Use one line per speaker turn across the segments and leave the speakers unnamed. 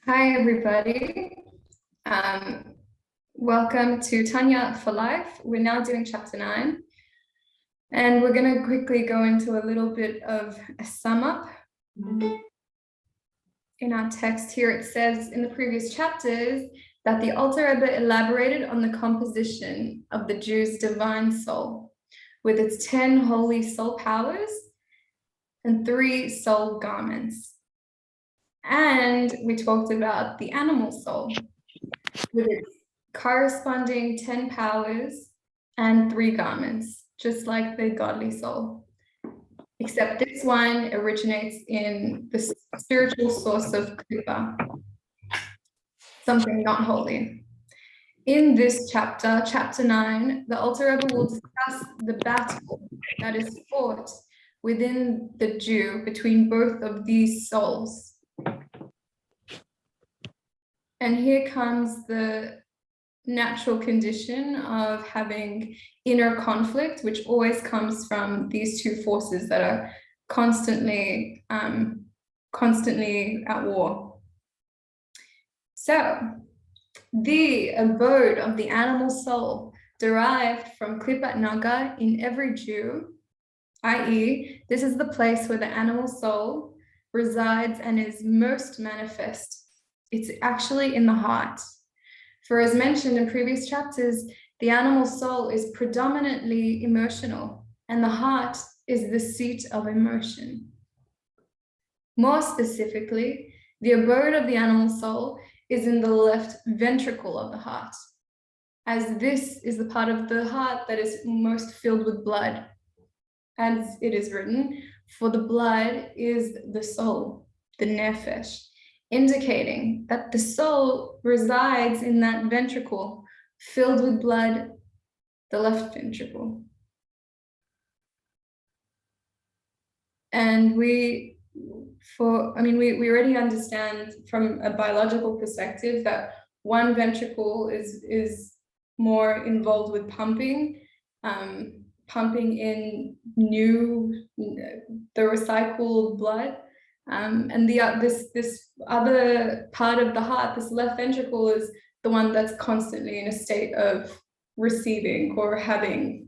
Hi, everybody. Welcome to Tanya for Life. We're now doing chapter 9, and we're going to quickly go into a little bit of a sum up. In our text here, it says in the previous chapters that the Alter Rebbe elaborated on the composition of the Jew's divine soul with its 10 holy soul powers and 3 soul garments. And we talked about the animal soul with its corresponding 10 powers and 3 garments, just like the godly soul. Except this one originates in the spiritual source of Kripa, something not holy. In this chapter, chapter 9, the Alter Rebbe will discuss the battle that is fought within the Jew between both of these souls. And here comes the natural condition of having inner conflict, which always comes from these two forces that are constantly at war. So, the abode of the animal soul derived from Klipat Naga in every Jew, i.e., this is the place where the animal soul resides and is most manifest. It's actually in the heart. For as mentioned in previous chapters, the animal soul is predominantly emotional, and the heart is the seat of emotion. More specifically, the abode of the animal soul is in the left ventricle of the heart, as this is the part of the heart that is most filled with blood. As it is written, for the blood is the soul, the nefesh, indicating that the soul resides in that ventricle filled with blood, the left ventricle. And we already understand from a biological perspective that one ventricle is more involved with pumping in the recycled blood. And this other part of the heart, this left ventricle, is the one that's constantly in a state of receiving or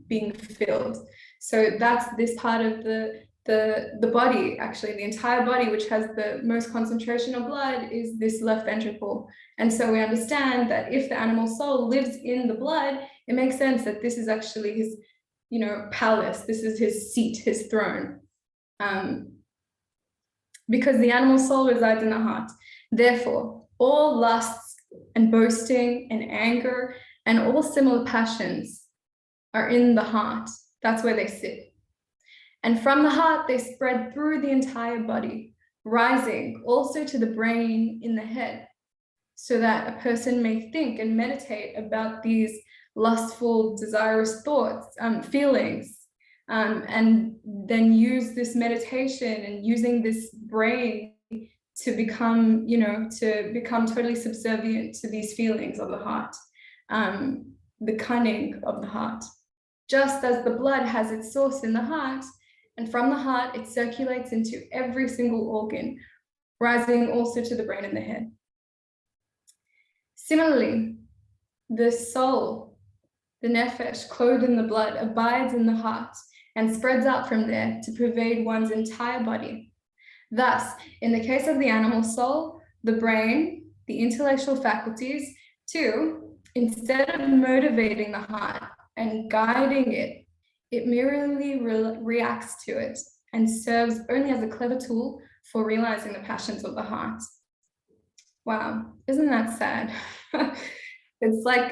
being filled. So that's this part of the body, actually the entire body, which has the most concentration of blood, is this left ventricle. And so we understand that if the animal soul lives in the blood, it makes sense that this is actually his, palace. This is his seat, his throne. Because the animal soul resides in the heart. Therefore, all lusts and boasting and anger and all similar passions are in the heart. That's where they sit. And from the heart, they spread through the entire body, rising also to the brain in the head, so that a person may think and meditate about these lustful, desirous thoughts, feelings, and then use this meditation and using this brain to become totally subservient to these feelings of the heart, the cunning of the heart. Just as the blood has its source in the heart, and from the heart it circulates into every single organ, rising also to the brain and the head. Similarly, the soul, the nefesh, clothed in the blood, abides in the heart and spreads out from there to pervade one's entire body. Thus, in the case of the animal soul, the brain, the intellectual faculties, too, instead of motivating the heart and guiding it, it merely reacts to it and serves only as a clever tool for realizing the passions of the heart. Wow, isn't that sad? It's like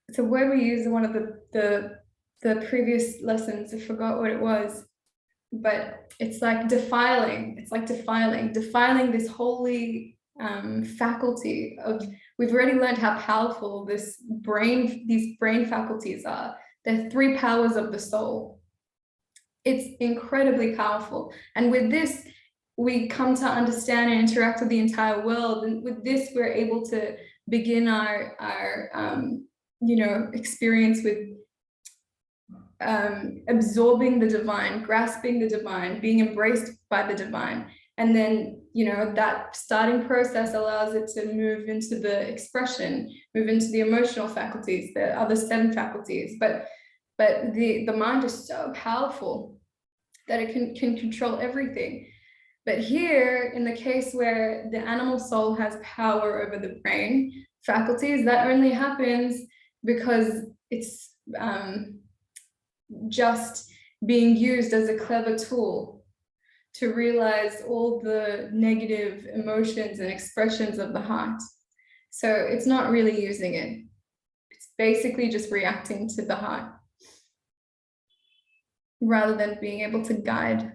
it's a word we used in one of the previous lessons. I forgot what it was, but it's like defiling. It's like defiling this holy faculty of. We've already learned how powerful these brain faculties are. They're 3 powers of the soul. It's incredibly powerful, and with this, we come to understand and interact with the entire world. And with this, we're able to begin our experience with absorbing the divine, grasping the divine, being embraced by the divine. And then, that starting process allows it to move into the expression, move into the emotional faculties, the other 7 faculties. But the mind is so powerful that it can control everything. But here, in the case where the animal soul has power over the brain faculties, that only happens because it's just being used as a clever tool to realize all the negative emotions and expressions of the heart. So it's not really using it. It's basically just reacting to the heart rather than being able to guide.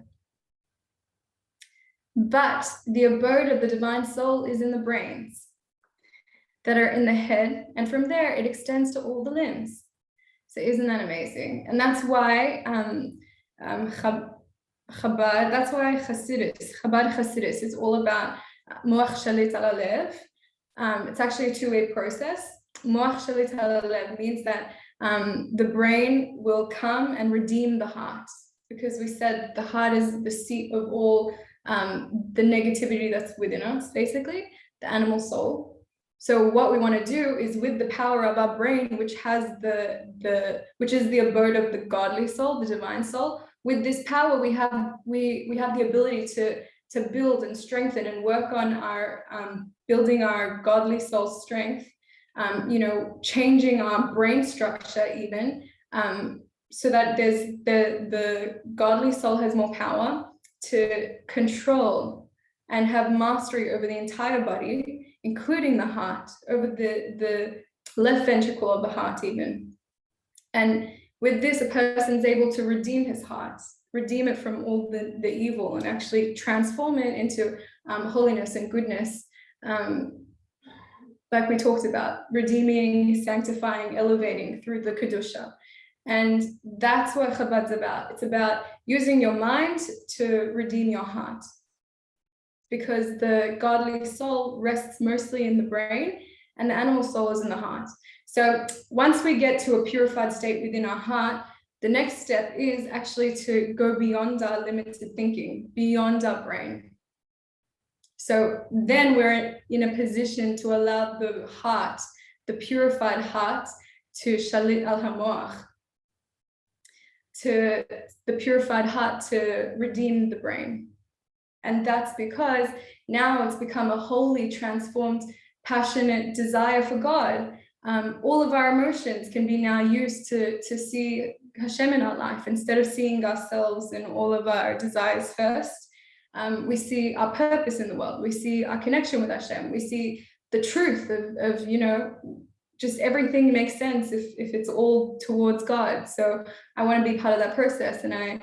But the abode of the divine soul is in the brains that are in the head, and from there it extends to all the limbs. So isn't that amazing? And that's why Chabad, that's why Chabad Hasidus is all about Moach Shalit al Alev. It's actually a 2-way process. Moach Shalit al Alev means that the brain will come and redeem the heart, because we said the heart is the seat of all the negativity that's within us, basically, the animal soul. So what we want to do is, with the power of our brain, which has which is the abode of the godly soul, the divine soul, with this power we have the ability to build and strengthen and work on our building our godly soul strength, changing our brain structure even, so that there's the godly soul has more power to control and have mastery over the entire body, including the heart, over the left ventricle of the heart even. And with this, a person's able to redeem his heart, redeem it from all the evil, and actually transform it into holiness and goodness, like we talked about, redeeming, sanctifying, elevating through the Kedusha. And that's what Chabad's about. It's about using your mind to redeem your heart, because the godly soul rests mostly in the brain and the animal soul is in the heart. So once we get to a purified state within our heart, the next step is actually to go beyond our limited thinking, beyond our brain. So then we're in a position to allow the heart, the purified heart, to shalit al hamoach, to the purified heart to redeem the brain. And that's because now it's become a wholly transformed, passionate desire for God. All of our emotions can be now used to see Hashem in our life. Instead of seeing ourselves and all of our desires first, we see our purpose in the world. We see our connection with Hashem. We see the truth of just everything makes sense if it's all towards God. So I want to be part of that process. And I,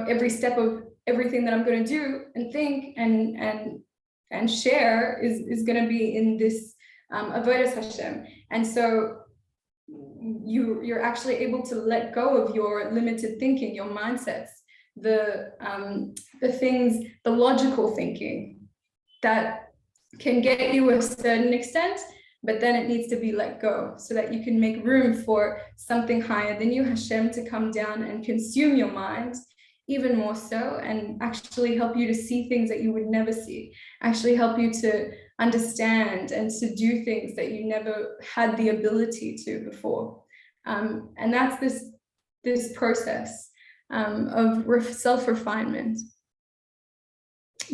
every step of everything that I'm going to do and think and share is going to be in this avodas Hashem. And so you're actually able to let go of your limited thinking, your mindsets, the things, the logical thinking that can get you a certain extent, but then it needs to be let go so that you can make room for something higher than you, Hashem, to come down and consume your mind even more so, and actually help you to see things that you would never see, actually help you to understand and to do things that you never had the ability to before. And that's this process of self-refinement,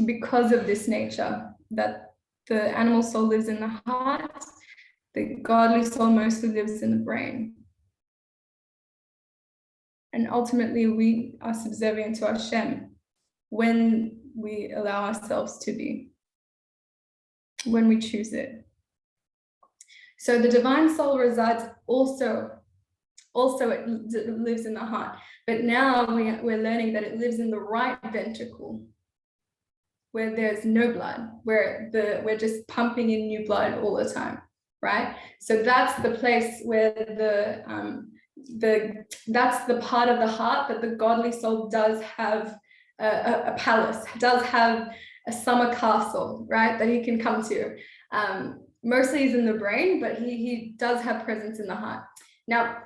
because of this nature that the animal soul lives in the heart, the godly soul mostly lives in the brain. And ultimately, we are subservient to Hashem when we allow ourselves to be, when we choose it. So the divine soul resides also it lives in the heart, but now we're learning that it lives in the right ventricle, where there's no blood, where we're just pumping in new blood all the time, right? So that's the place where that's the part of the heart that the godly soul does have a palace, does have a summer castle, right, that he can come to. Mostly he's in the brain, but he does have presence in the heart. Now,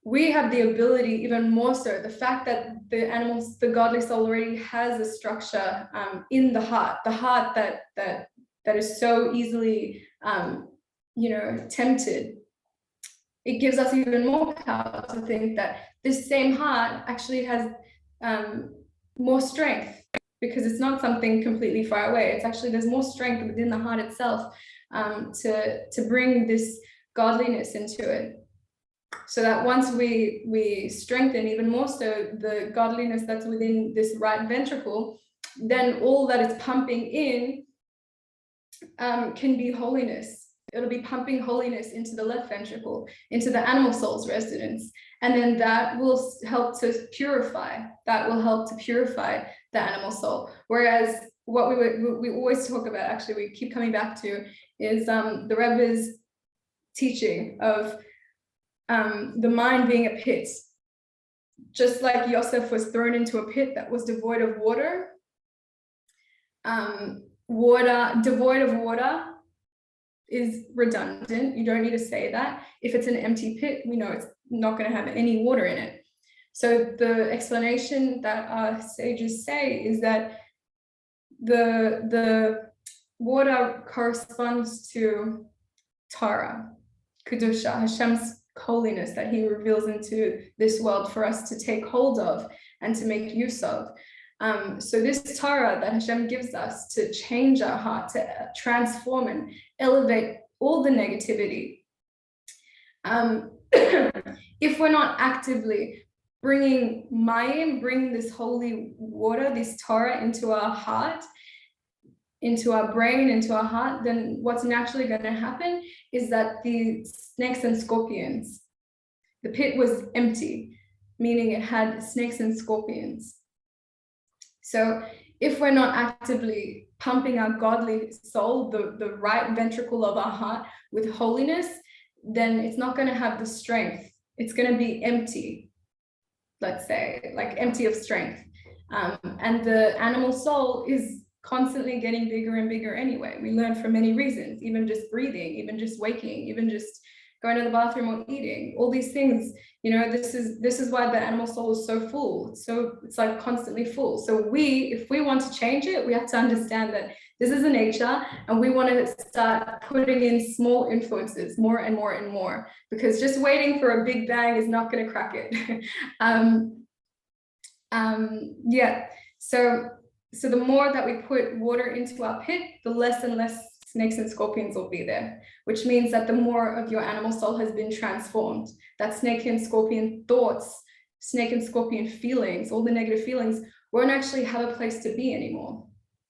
we have the ability, even more so, the fact that the godly soul already has a structure in the heart that is so easily, tempted. It gives us even more power to think that this same heart actually has more strength, because it's not something completely far away. It's actually, there's more strength within the heart itself to bring this godliness into it. So that once we strengthen even more so the godliness that's within this right ventricle, then all that it's pumping in can be holiness. It'll be pumping holiness into the left ventricle, into the animal soul's residence. And then that will help to purify. That will help to purify the animal soul. Whereas what we always talk about, actually, we keep coming back to, is the Rebbe's teaching of the mind being a pit. Just like Yosef was thrown into a pit that was devoid of water, devoid of water is redundant. You don't need to say that. If it's an empty pit, we know it's not going to have any water in it. So the explanation that our sages say is that the water corresponds to Torah, Kedusha, Hashem's holiness that he reveals into this world for us to take hold of and to make use of. So this Torah that Hashem gives us to change our heart, to transform and elevate all the negativity. If we're not actively bringing Mayim, bringing this holy water, this Torah into our heart, into our brain, into our heart, then what's naturally going to happen is that the snakes and scorpions, the pit was empty, meaning it had snakes and scorpions. So if we're not actively pumping our godly soul, the right ventricle of our heart, with holiness, then it's not going to have the strength. It's going to be empty, let's say, like empty of strength. And the animal soul is constantly getting bigger and bigger anyway. We learn for many reasons, even just breathing, even just waking, even just going to the bathroom or eating, all these things, this is why the animal soul is so full. So it's like constantly full. So if we want to change it, we have to understand that this is a nature, and we want to start putting in small influences more and more and more, because just waiting for a big bang is not going to crack it. So the more that we put water into our pit, the less and less snakes and scorpions will be there, which means that the more of your animal soul has been transformed. That snake and scorpion thoughts, snake and scorpion feelings, all the negative feelings won't actually have a place to be anymore.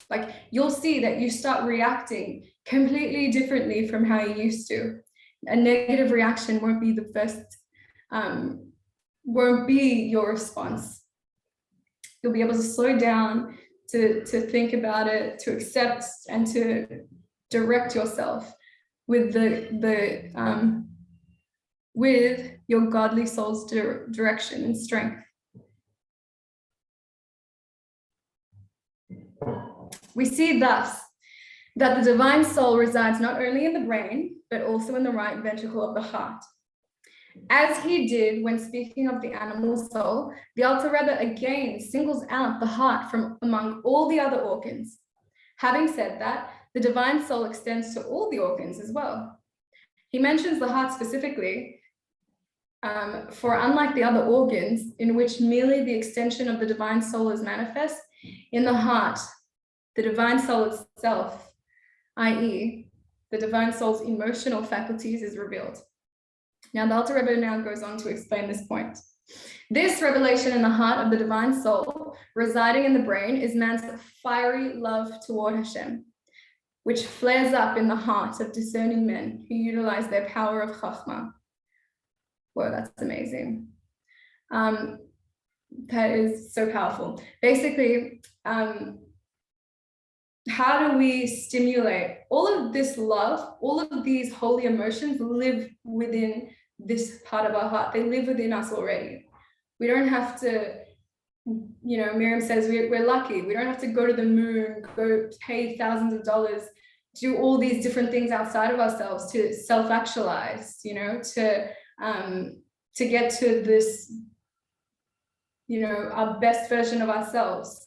Like, you'll see that you start reacting completely differently from how you used to. A negative reaction won't be the first, won't be your response. You'll be able to slow down, to think about it, to accept, and to direct yourself with with your godly soul's direction and strength. We see thus that the divine soul resides not only in the brain, but also in the right ventricle of the heart. As he did when speaking of the animal soul, the Alter Rebbe again singles out the heart from among all the other organs. Having said that, the divine soul extends to all the organs as well. He mentions the heart specifically, for unlike the other organs, in which merely the extension of the divine soul is manifest, in the heart, the divine soul itself, i.e., the divine soul's emotional faculties, is revealed. Now, the Alter Rebbe now goes on to explain this point. This revelation in the heart of the divine soul residing in the brain is man's fiery love toward Hashem, which flares up in the heart of discerning men who utilize their power of chachma. Whoa, that's amazing. That is so powerful. Basically, how do we stimulate all of this love? All of these holy emotions live within this part of our heart. They live within us already. We don't have to, Miriam says we're lucky. We don't have to go to the moon, go pay thousands of dollars, do all these different things outside of ourselves to self-actualize, to to get to this, our best version of ourselves.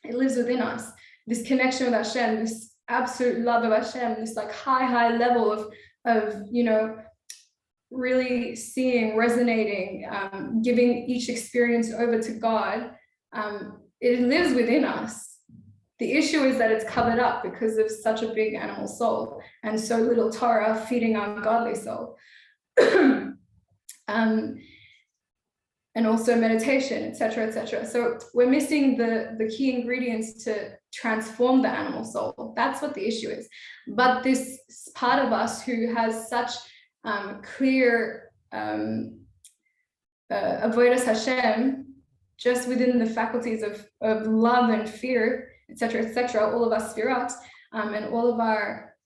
It lives within us. This connection with Hashem, this absolute love of Hashem, this like high level of really seeing, resonating, giving each experience over to God. It lives within us. The issue is that it's covered up because of such a big animal soul and so little Torah feeding our godly soul. And also meditation, etc., etc. So we're missing the key ingredients to transform the animal soul. That's what the issue is. But this part of us who has such clear avodas Hashem, just within the faculties of love and fear, etc., all of our spirats and all of our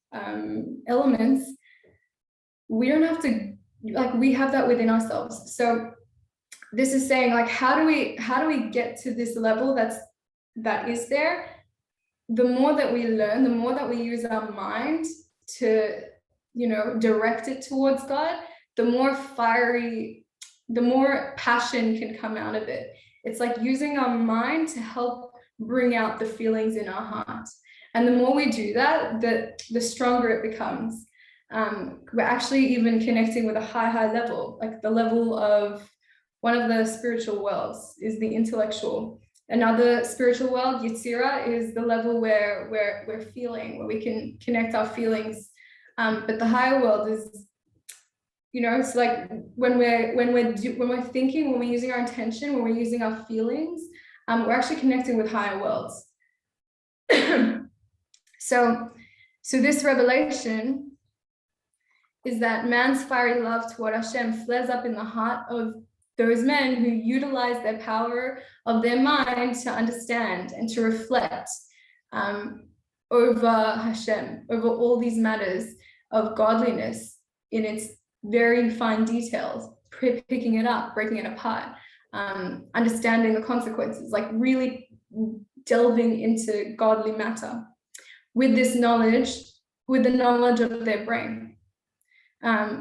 elements, we don't have to, like, we have that within ourselves. So this is saying, like, how do we get to this level that is there? The more that we learn, the more that we use our mind to, direct it towards God, the more fiery, the more passion can come out of it. It's like using our mind to help bring out the feelings in our heart. And the more we do that, the stronger it becomes. We're actually even connecting with a high level, like the level of one of the spiritual worlds is the intellectual. Another spiritual world, Yetzirah, is the level where we're feeling, where we can connect our feelings. But the higher world is, it's like when we're thinking, when we're using our intention, when we're using our feelings, we're actually connecting with higher worlds. So this revelation is that man's fiery love toward Hashem flares up in the heart of those men who utilize their power of their mind to understand and to reflect over Hashem, over all these matters of godliness in its very fine details, picking it up, breaking it apart, understanding the consequences, like really delving into godly matter with this knowledge, with the knowledge of their brain,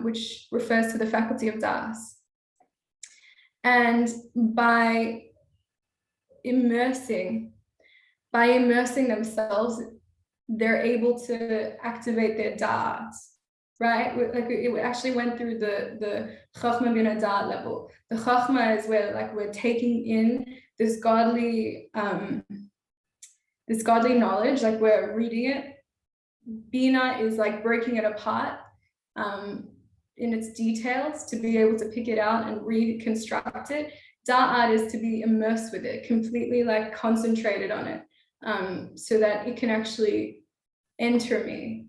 which refers to the faculty of das. And by immersing themselves, they're able to activate their da'at, right? Like it actually went through the chachma bin da'at level. The chachma is where, like, we're taking in this godly knowledge, like we're reading it. Bina is like breaking it apart in its details to be able to pick it out and reconstruct it. Da'at is to be immersed with it, completely like concentrated on it, so that it can actually enter me.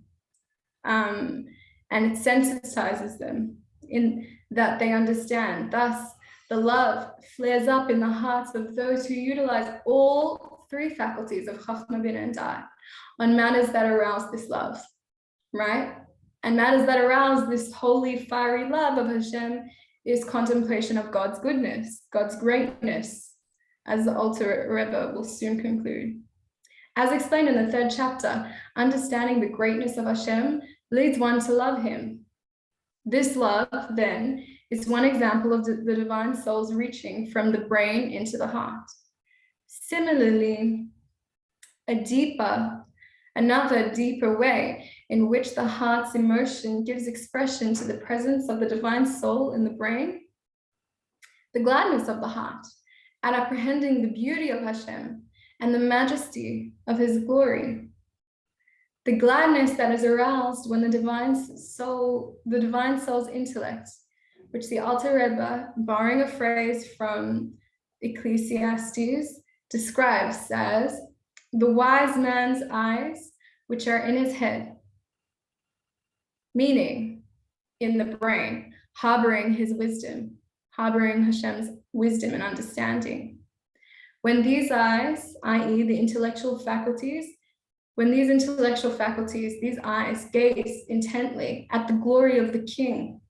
And it sensitizes them in that they understand. Thus, the love flares up in the hearts of those who utilize all three faculties of Chachma, Bina, and Da'at on matters that arouse this love, right? And matters that arouse this holy, fiery love of Hashem is contemplation of God's goodness, God's greatness, as the Alter Rebbe will soon conclude. As explained in the 3rd chapter, understanding the greatness of Hashem leads one to love him. This love, then, is one example of the divine soul's reaching from the brain into the heart. Similarly, another deeper way in which the heart's emotion gives expression to the presence of the divine soul in the brain, the gladness of the heart at apprehending the beauty of Hashem and the majesty of his glory. The gladness that is aroused when the divine soul's intellect, which the Alter Rebbe, borrowing a phrase from Ecclesiastes, describes as the wise man's eyes, which are in his head, meaning in the brain, harboring his wisdom, harboring Hashem's wisdom and understanding. When these eyes, i.e. the intellectual faculties, these eyes gaze intently at the glory of the King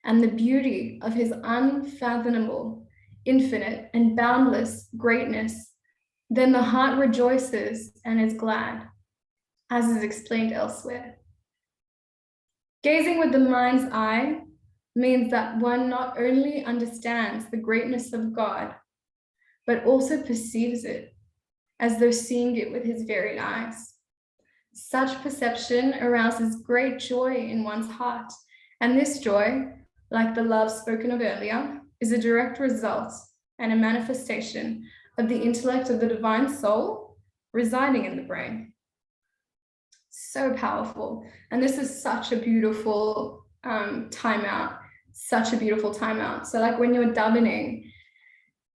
and the beauty of his unfathomable, infinite, and boundless greatness, then the heart rejoices and is glad, as is explained elsewhere. Gazing with the mind's eye means that one not only understands the greatness of God, but also perceives it as though seeing it with his very eyes. Such perception arouses great joy in one's heart, and this joy, like the love spoken of earlier, is a direct result and a manifestation of the intellect of the divine soul residing in the brain. So powerful. And this is such a beautiful timeout, such a beautiful timeout. So like when you're davening,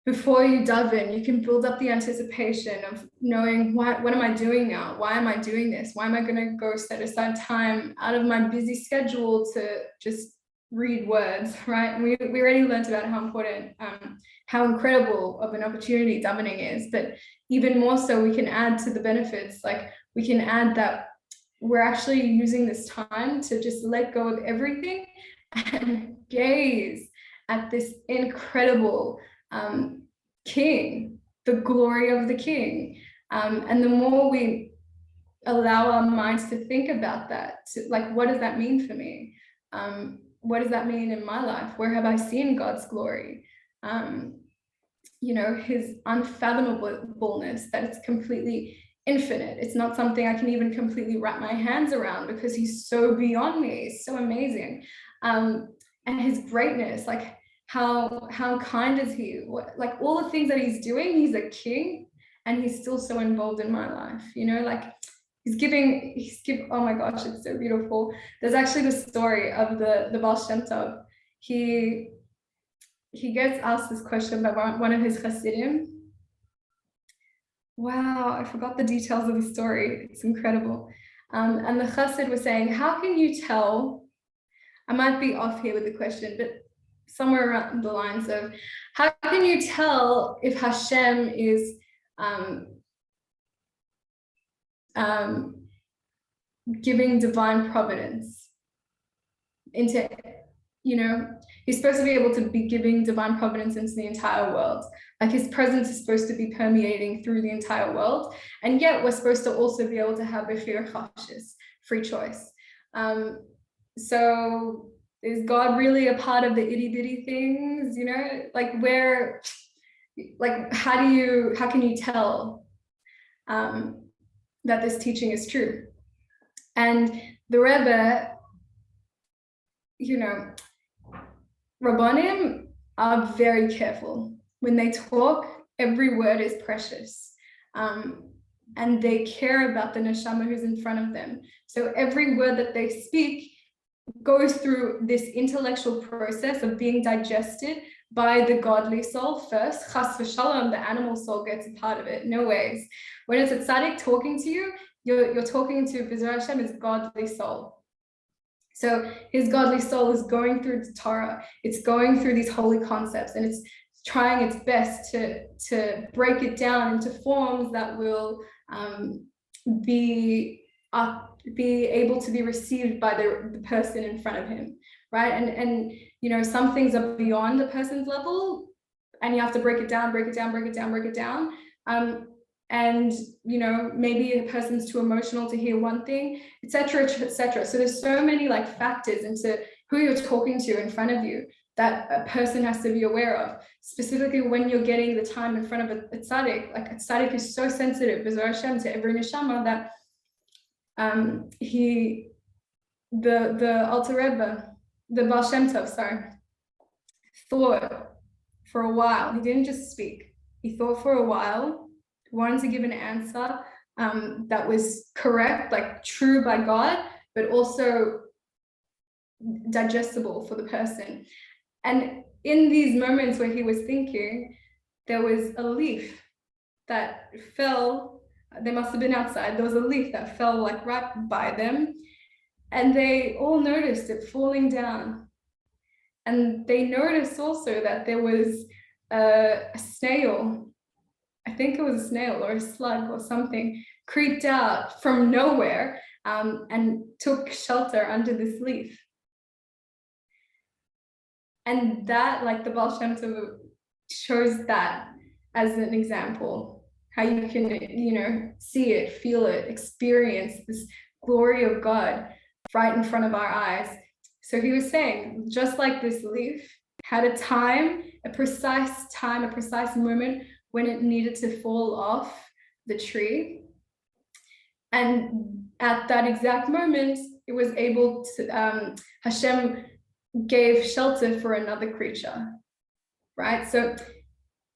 before you daven, you can build up the anticipation of knowing what am I doing now? Why am I doing this? Why am I going to go set aside time out of my busy schedule to just read words, right? And we already learned about how important, how incredible of an opportunity davening is, but even more so, we can add to the benefits. Like we can add that we're actually using this time to just let go of everything and gaze at this incredible King, the glory of the King. And the more we allow our minds to think about that, like, what does that mean for me? What does that mean in my life? Where have I seen God's glory? You know, his unfathomableness, that it's completely infinite. It's not something I can even completely wrap my hands around because he's so beyond me. He's so amazing. And his greatness, like how kind is he? Like all the things that he's doing, he's a king and he's still so involved in my life, you know, like he's giving, oh my gosh, it's so beautiful. There's actually the story of the Baal Shem Tov. He gets asked this question by one of his Hasidim. Wow, I forgot the details of the story. It's incredible. And the Chassid was saying, how can you tell, I might be off here with the question, but somewhere around the lines of, how can you tell if Hashem is giving divine providence into, you know, he's supposed to be able to be giving divine providence into the entire world. Like his presence is supposed to be permeating through the entire world. And yet we're supposed to also be able to have bechir chashish, free choice. So is God really a part of the itty bitty things, you know, like where, like, how can you tell that this teaching is true? And the Rebbe, you know, Rabbanim are very careful. When they talk, every word is precious. And they care about the neshama who's in front of them. So every word that they speak goes through this intellectual process of being digested by the godly soul first. Chas v'shalom, the animal soul gets a part of it. No ways. When it's a tzaddik talking to you, you're talking to B'ezras Hashem, his godly soul. So his godly soul is going through the Torah. It's going through these holy concepts, and it's trying its best to break it down into forms that will be able to be received by the person in front of him, right? And you know, some things are beyond the person's level, and you have to break it down. And you know, maybe a person's too emotional to hear one thing, etc., etc. So there's so many like factors into who you're talking to in front of you that a person has to be aware of. Specifically when you're getting the time in front of a tzaddik, like a tzaddik is so sensitive, B'ezras Hashem, to every neshama that the Alter Rebbe, the Baal Shem Tov, thought for a while. He didn't just speak. He thought for a while, wanted to give an answer that was correct, like true by God, but also digestible for the person. And in these moments where he was thinking, there was a leaf that fell. They must have been outside. There was a leaf that fell like right by them, and they all noticed it falling down. And they noticed also that there was a snail, I think it was a snail or a slug or something, creeped out from nowhere and took shelter under this leaf. And that, like the Baal Shem Tov shows that as an example, how you can, you know, see it, feel it, experience this glory of God right in front of our eyes. So he was saying, just like this leaf had a time, a precise moment when it needed to fall off the tree. And at that exact moment, it was able to, Hashem gave shelter for another creature, right? So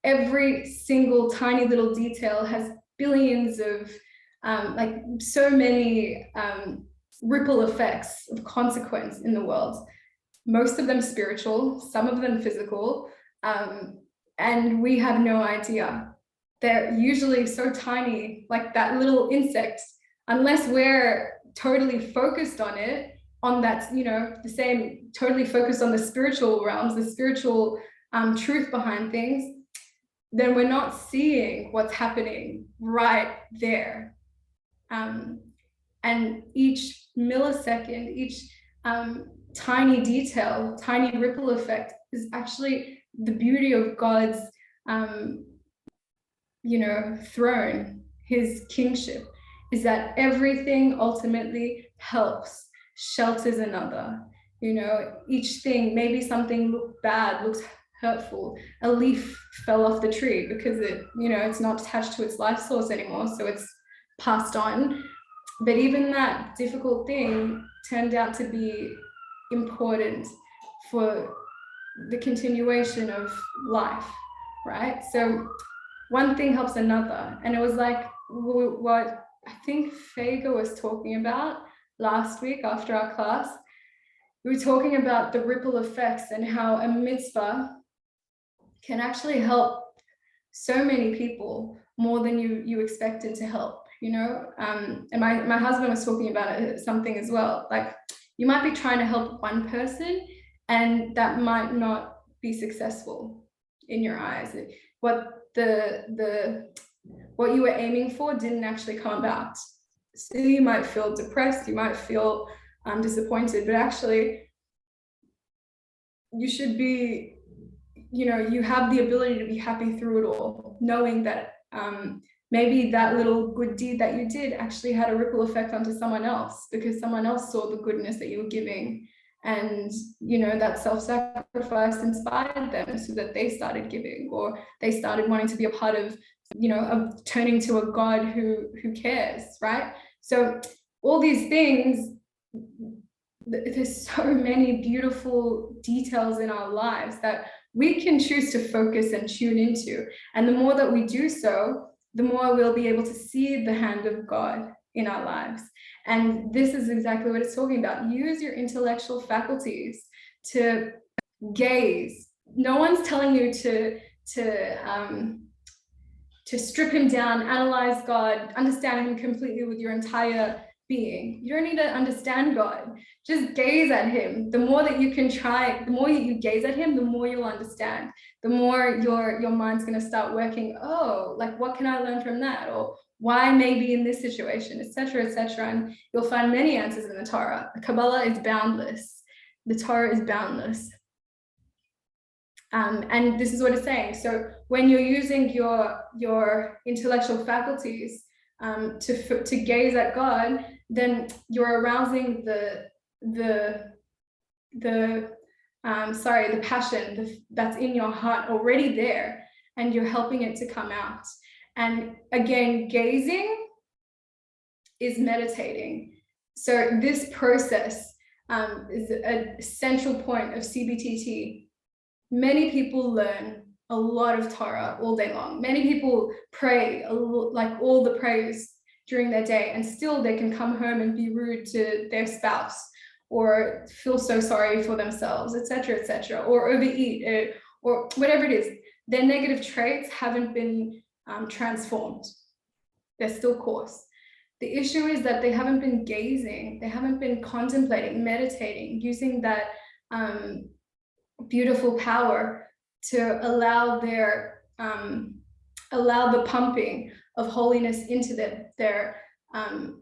every single tiny little detail has billions of, like so many ripple effects of consequence in the world. Most of them spiritual, some of them physical, and we have no idea. They're usually so tiny, like that little insect, unless we're totally focused on it, on that, the same, totally focused on the spiritual realms, the spiritual truth behind things, then we're not seeing what's happening right there. And each millisecond, each tiny detail, tiny ripple effect is actually the beauty of God's, throne, his kingship, is that everything ultimately helps, shelters another. Each thing, maybe something looked bad, looks hurtful. A leaf fell off the tree because it's not attached to its life source anymore, so it's passed on. But even that difficult thing turned out to be important for the continuation of life, right? So one thing helps another. And it was like what I think Fager was talking about last week after our class. We were talking about the ripple effects and how a mitzvah can actually help so many people more than you expected to help. And my husband was talking about something as well. Like, you might be trying to help one person and that might not be successful in your eyes. What what you were aiming for didn't actually come about. So you might feel depressed, you might feel disappointed, but actually you should be, you have the ability to be happy through it all, knowing that maybe that little good deed that you did actually had a ripple effect onto someone else, because someone else saw the goodness that you were giving, and that self-sacrifice inspired them so that they started giving, or they started wanting to be a part of of turning to a God who cares, right? So all these things, there's so many beautiful details in our lives that we can choose to focus and tune into. And the more that we do so, the more we'll be able to see the hand of God in our lives. And this is exactly what it's talking about. Use your intellectual faculties to gaze. No one's telling you to strip him down, analyze God, understand him completely with your entire being. You don't need to understand God. Just gaze at him. The more that you can try, the more you gaze at him, the more you'll understand. The more your mind's going to start working. Oh, like, what can I learn from that? Or why maybe in this situation, etc., etc. And you'll find many answers in the Torah. The Kabbalah is boundless. The Torah is boundless. And this is what it's saying. So when you're using your intellectual faculties to gaze at God, then you're arousing the passion that's in your heart already there, and you're helping it to come out. And again, gazing is meditating. So this process is a central point of CBTT. Many people learn a lot of Torah all day long. Many people pray like all the prayers during their day, and still they can come home and be rude to their spouse, or feel so sorry for themselves, etc., or overeat, or whatever it is. Their negative traits haven't been transformed. They're still coarse. The issue is that they haven't been gazing, they haven't been contemplating, meditating, using that beautiful power to allow the pumping of holiness into their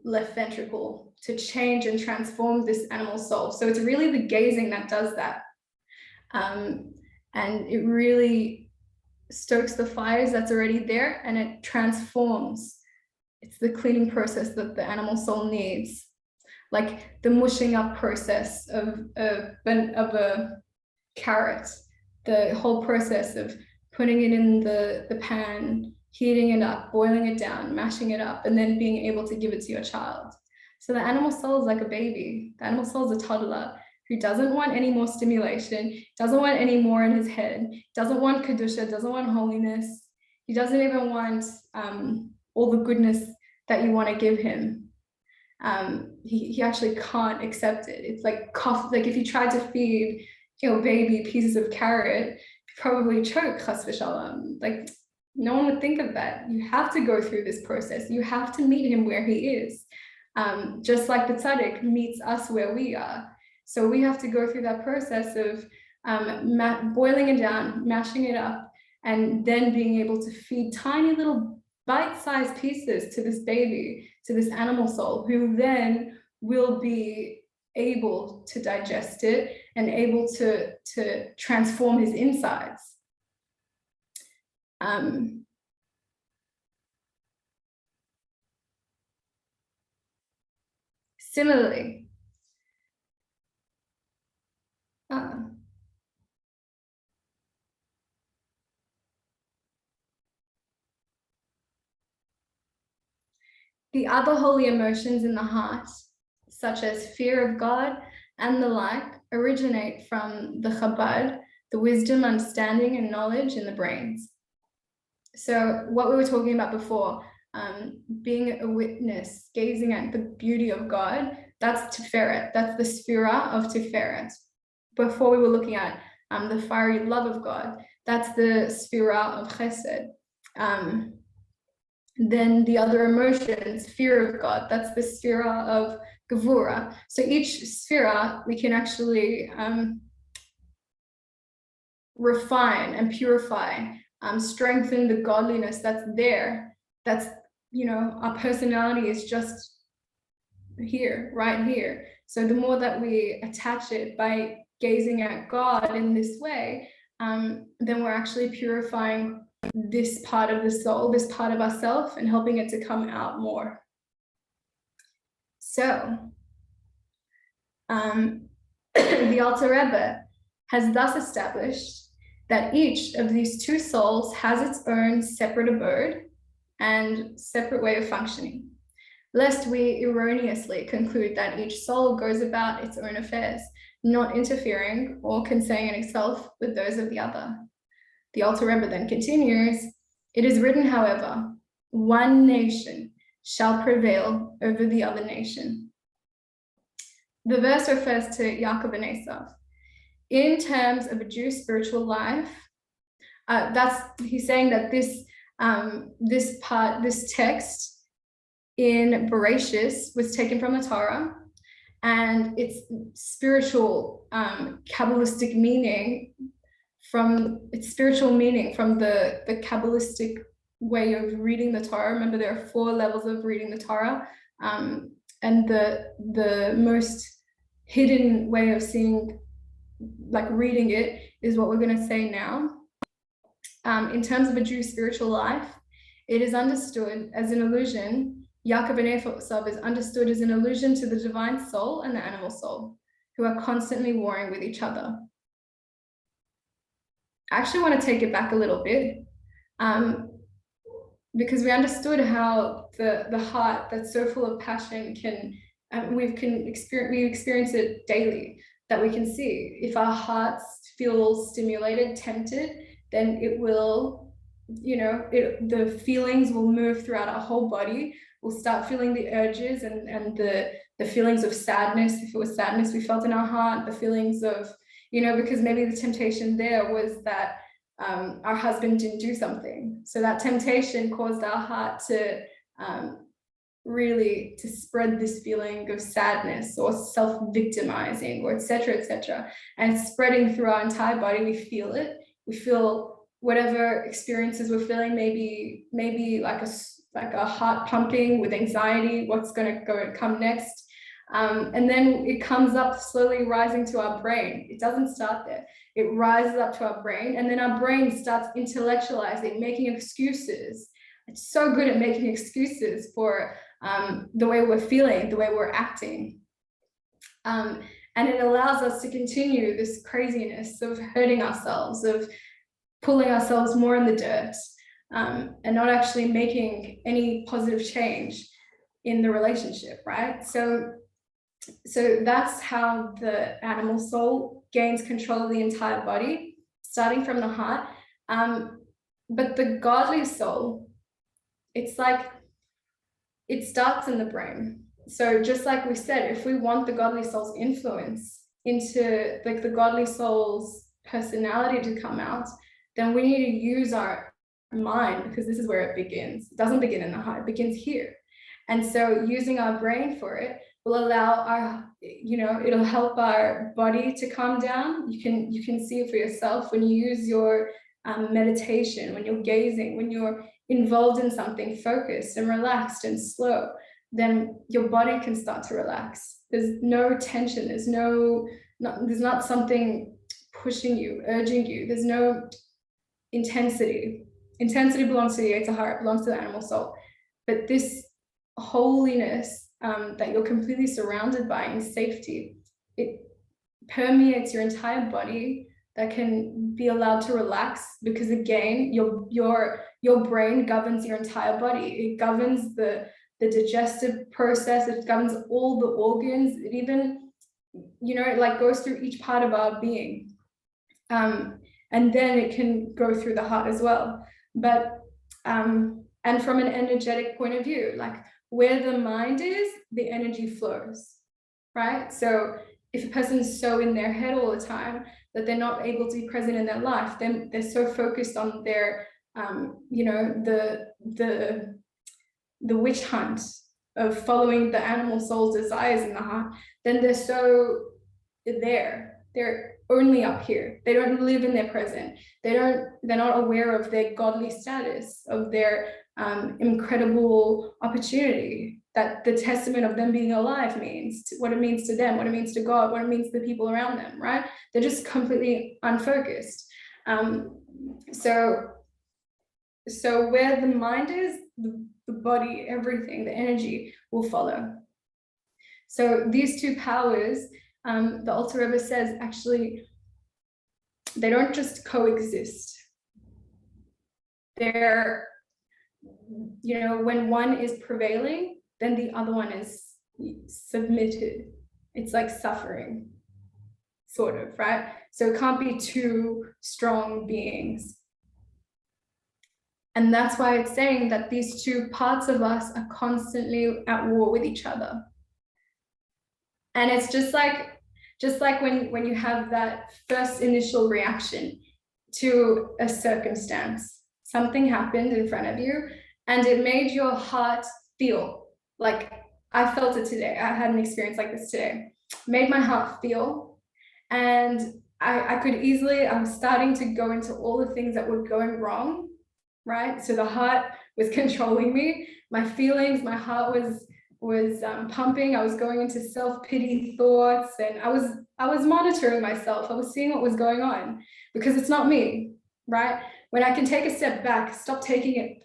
left ventricle to change and transform this animal soul. So it's really the gazing that does that. And it really stokes the fires that's already there, and it transforms. It's the cleaning process that the animal soul needs. like the mushing up process of a carrot, the whole process of putting it in the pan, heating it up, boiling it down, mashing it up, and then being able to give it to your child. So the animal soul is like a baby. The animal soul is a toddler who doesn't want any more stimulation, doesn't want any more in his head, doesn't want kedusha, doesn't want holiness. He doesn't even want all the goodness that you want to give him. He actually can't accept it. It's like cough, like if you tried to feed your baby pieces of carrot, you probably choke, chas v'shalom. Like no one would think of that. You have to go through this process. You have to meet him where he is. Just like the tzaddik meets us where we are. So we have to go through that process of boiling it down, mashing it up, and then being able to feed tiny little bite-sized pieces to this baby, to this animal soul, who then will be able to digest it and able to transform his insides. Similarly, the other holy emotions in the heart, such as fear of God and the like, originate from the Chabad, the wisdom, understanding, and knowledge in the brains. So what we were talking about before, being a witness, gazing at the beauty of God, that's Tiferet, that's the Sphira of Tiferet. Before we were looking at the fiery love of God, that's the Sphira of Chesed. Then the other emotions, fear of God, that's the Sphira of Gevura. So each Sphira we can actually refine and purify, strengthen the godliness that's there. That's, you know, our personality is just here, right here. So the more that we attach it by gazing at God in this way, then we're actually purifying this part of the soul, this part of ourself, and helping it to come out more. So the Alter Rebbe has thus established that each of these two souls has its own separate abode and separate way of functioning, lest we erroneously conclude that each soul goes about its own affairs, not interfering or concerning itself with those of the other. The Alter Rebbe then continues, it is written, however, one nation shall prevail over the other nation. The verse refers to Yaakov and Esav. In terms of a Jew's spiritual life, he's saying that this text in Bereshis was taken from the Torah, and its spiritual Kabbalistic meaning from the Kabbalistic way of reading the Torah. Remember, there are 4 levels of reading the Torah, and the most hidden way of seeing, like reading it, is what we're going to say now. In terms of a Jew's spiritual life, it is understood as an illusion. Yaakov and Esav is understood as an allusion to the divine soul and the animal soul, who are constantly warring with each other. I actually want to take it back a little bit, because we understood how the heart that's so full of passion we experience it daily, that we can see. If our hearts feel stimulated, tempted, then it will, the feelings will move throughout our whole body. We'll start feeling the urges and the feelings of sadness. If it was sadness we felt in our heart, the feelings of, because maybe the temptation there was that our husband didn't do something. So that temptation caused our heart to really to spread this feeling of sadness or self-victimizing or etc. And it's spreading through our entire body. We feel it. We feel whatever experiences we're feeling, maybe like a heart pumping with anxiety, what's going to come next. And then it comes up slowly rising to our brain. It doesn't start there. It rises up to our brain, and then our brain starts intellectualizing, making excuses. It's so good at making excuses for the way we're feeling, the way we're acting. And it allows us to continue this craziness of hurting ourselves, of pulling ourselves more in the dirt, and not actually making any positive change in the relationship, right? So that's how the animal soul gains control of the entire body, starting from the heart. But the godly soul, it's like it starts in the brain. So just like we said, if we want the godly soul's influence into like the godly soul's personality to come out, then we need to use our mind, because this is where it begins. It doesn't begin in the heart, it begins here. And so using our brain for it will allow our, it'll help our body to calm down. You can see it for yourself when you use your meditation, when you're gazing, when you're involved in something focused and relaxed and slow, then your body can start to relax. There's no tension, there's not something pushing you, urging you, there's no intensity. Intensity belongs to the eighth heart, belongs to the animal soul. But this holiness that you're completely surrounded by in safety, it permeates your entire body, that can be allowed to relax, because again, your brain governs your entire body. It governs the digestive process, it governs all the organs, it even, it like goes through each part of our being. And then it can go through the heart as well. But and from an energetic point of view, like where the mind is, the energy flows, right? So if a person's so in their head all the time that they're not able to be present in their life, then they're so focused on their the witch hunt of following the animal soul's desires in the heart, then they're only up here. They don't live in their present. They're not aware of their godly status, of their incredible opportunity, that the testament of them being alive means, what it means to them, what it means to God, what it means to the people around them, right? They're just completely unfocused. So where the mind is, the body, everything, the energy will follow. So these two powers, the Alter Rebbe says, actually, they don't just coexist. They're, when one is prevailing, then the other one is submitted. It's like suffering, sort of, right? So it can't be two strong beings. And that's why it's saying that these two parts of us are constantly at war with each other. And it's just like when you have that first initial reaction to a circumstance, something happened in front of you and it made your heart feel like, I felt it today. I had an experience like this today, made my heart feel. And I was starting to go into all the things that were going wrong, right? So the heart was controlling me, my feelings, my heart was pumping. I was going into self-pity thoughts, and I was monitoring myself. I was seeing what was going on, because it's not me, right? When I can take a step back, stop taking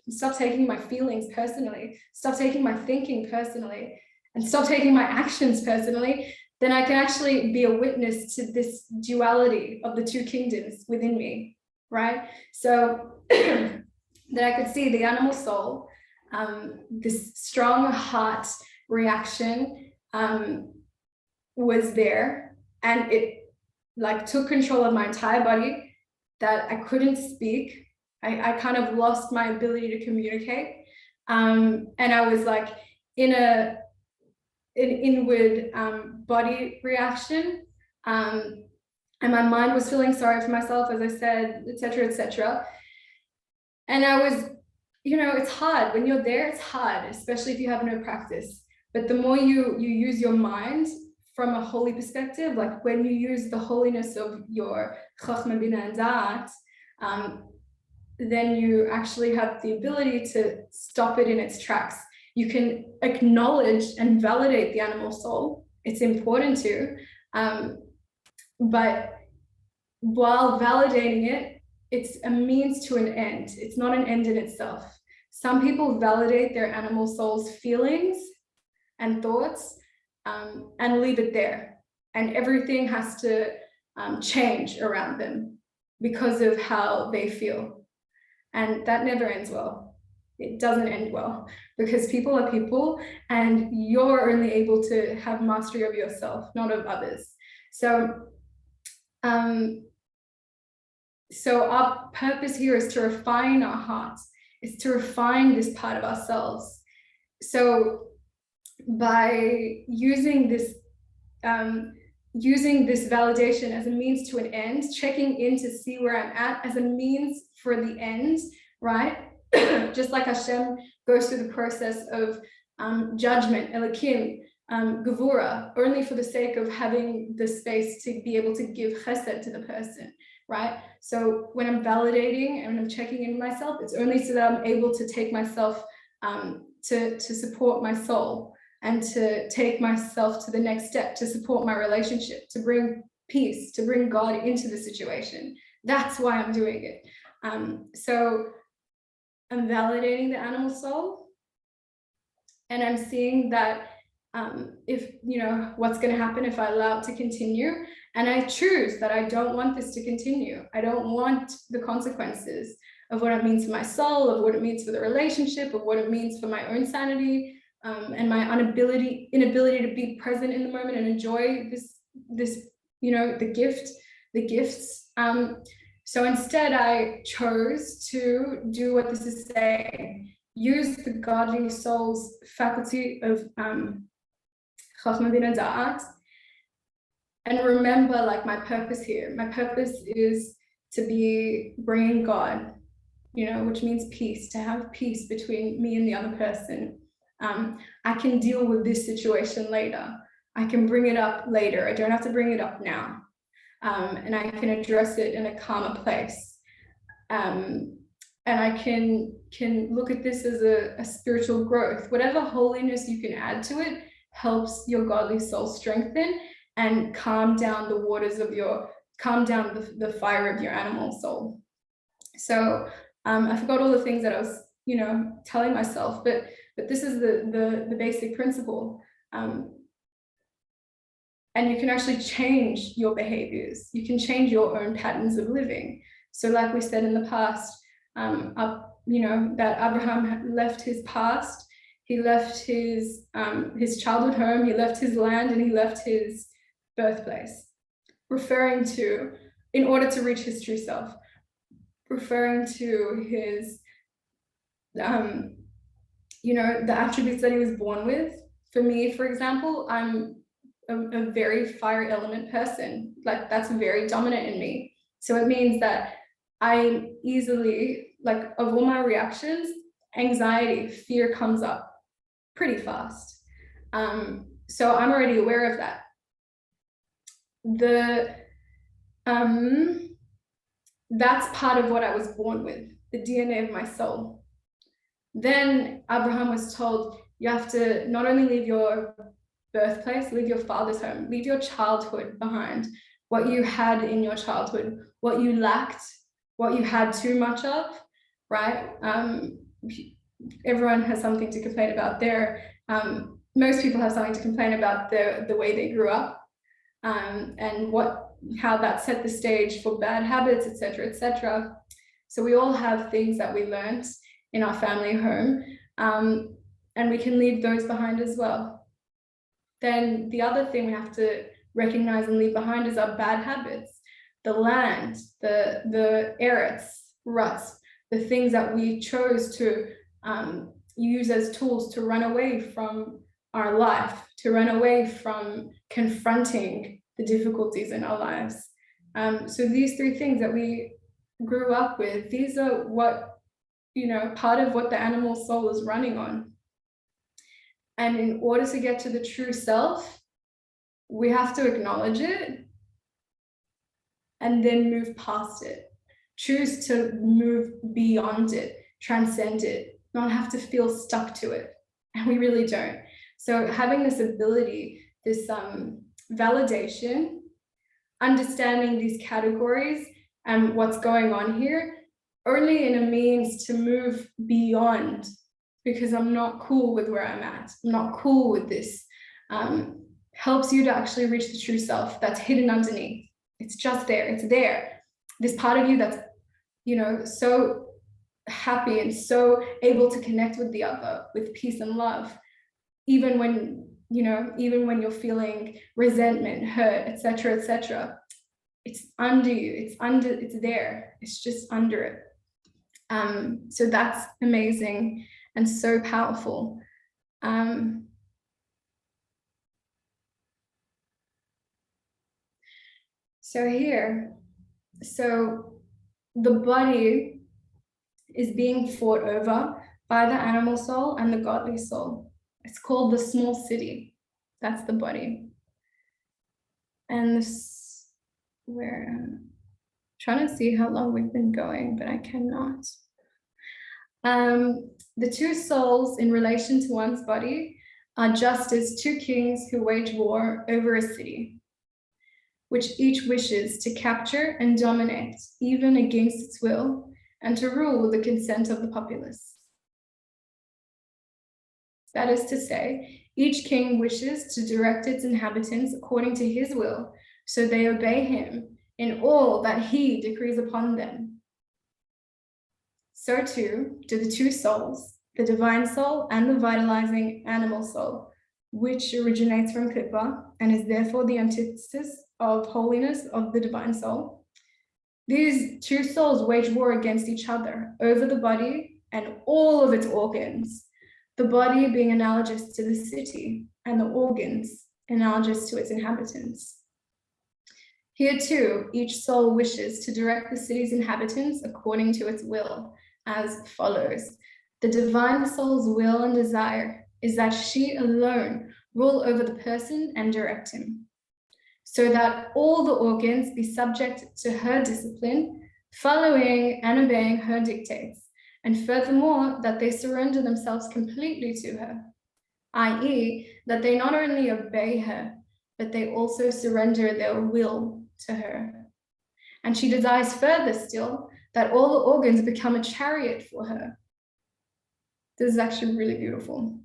my feelings personally, stop taking my thinking personally, and stop taking my actions personally, then I can actually be a witness to this duality of the two kingdoms within me, right? So that I could see the animal soul, this strong heart reaction was there, and it like took control of my entire body, that I couldn't speak. I kind of lost my ability to communicate, and I was like in an inward body reaction, and my mind was feeling sorry for myself, as I said, etc., etc. And I was, it's hard when you're there. It's hard, especially if you have no practice. But the more you use your mind from a holy perspective, like when you use the holiness of your Chachma, Bina, and Da'at, then you actually have the ability to stop it in its tracks. You can acknowledge and validate the animal soul. It's important to, but while validating it, it's a means to an end. It's not an end in itself. Some people validate their animal soul's feelings and thoughts and leave it there. and everything has to change around them because of how they feel. And that never ends well. It doesn't end well, because people are people, and you're only able to have mastery of yourself, not of others. So our purpose here is to refine our hearts, is to refine this part of ourselves. So by using this validation as a means to an end, checking in to see where I'm at as a means for the end, right? Just like Hashem goes through the process of judgment, Elokim, Gevura, only for the sake of having the space to be able to give chesed to the person, right? So when I'm validating and when I'm checking in with myself, it's only so that I'm able to take myself to support my soul, and to take myself to the next step, to support my relationship, to bring peace, to bring God into the situation. That's why I'm doing it. So I'm validating the animal soul, and I'm seeing that if, what's going to happen if I allow it to continue, and I choose that I don't want this to continue. I don't want the consequences of what it means for my soul, of what it means for the relationship, of what it means for my own sanity, and my inability to be present in the moment and enjoy this, the gifts. So instead, I chose to do what this is saying: use the godly soul's faculty of Chachma Bina Da'at, and remember, like, my purpose here. My purpose is to be bringing God, which means peace, to have peace between me and the other person. I can deal with this situation later. I can bring it up later. I don't have to bring it up now. And I can address it in a calmer place. And I can look at this as a spiritual growth. Whatever holiness you can add to it helps your godly soul strengthen and calm down the waters of calm down the fire of your animal soul. So I forgot all the things that I was, telling myself, but this is the basic principle. And you can actually change your behaviors. You can change your own patterns of living. So like we said in the past, that Abraham left his past, he left his childhood home, he left his land, and he left his birthplace, referring to, in order to reach his true self, referring to his, the attributes that he was born with. For me, for example, I'm a very fire element person. Like, that's very dominant in me. So it means that I easily, like, of all my reactions, anxiety, fear comes up pretty fast. So I'm already aware of that. That's part of what I was born with, the DNA of my soul. Then Abraham was told, you have to not only leave your birthplace, leave your father's home, leave your childhood behind, what you had in your childhood, what you lacked, what you had too much of, right? Everyone has something to complain about there. Most people have something to complain about the way they grew up, and how that set the stage for bad habits, etc., etc. So we all have things that we learned in our family home, and we can leave those behind as well. Then the other thing we have to recognize and leave behind is our bad habits, the land, the eretz, ruts, the things that we chose to use as tools to run away from our life, to run away from confronting the difficulties in our lives. So these three things that we grew up with, these are what, part of what the animal soul is running on. And in order to get to the true self, we have to acknowledge it and then move past it. Choose to move beyond it, transcend it, not have to feel stuck to it. And we really don't. So having this ability, this validation, understanding these categories and what's going on here, only in a means to move beyond, because I'm not cool with where I'm at. I'm not cool with this. helps you to actually reach the true self that's hidden underneath. It's just there. It's there. This part of you that's, so happy and so able to connect with the other with peace and love, even when you're feeling resentment, hurt, etc. It's under you. It's there. It's just under it. So that's amazing and so powerful. So here, the body is being fought over by the animal soul and the godly soul. It's called the small city. That's the body. And this, I'm trying to see how long we've been going, but I cannot. The two souls in relation to one's body are just as two kings who wage war over a city, which each wishes to capture and dominate, even against its will, and to rule with the consent of the populace. That is to say, each king wishes to direct its inhabitants according to his will, so they obey him in all that he decrees upon them. So too do the two souls, the divine soul and the vitalizing animal soul, which originates from Klippa and is therefore the antithesis of holiness of the divine soul. These two souls wage war against each other over the body and all of its organs, the body being analogous to the city and the organs analogous to its inhabitants. Here too, each soul wishes to direct the city's inhabitants according to its will, as follows. The divine soul's will and desire is that she alone rule over the person and direct him, so that all the organs be subject to her discipline, following and obeying her dictates, and furthermore, that they surrender themselves completely to her, i.e., that they not only obey her, but they also surrender their will to her. And she desires further still that all the organs become a chariot for her. This is actually really beautiful. I'm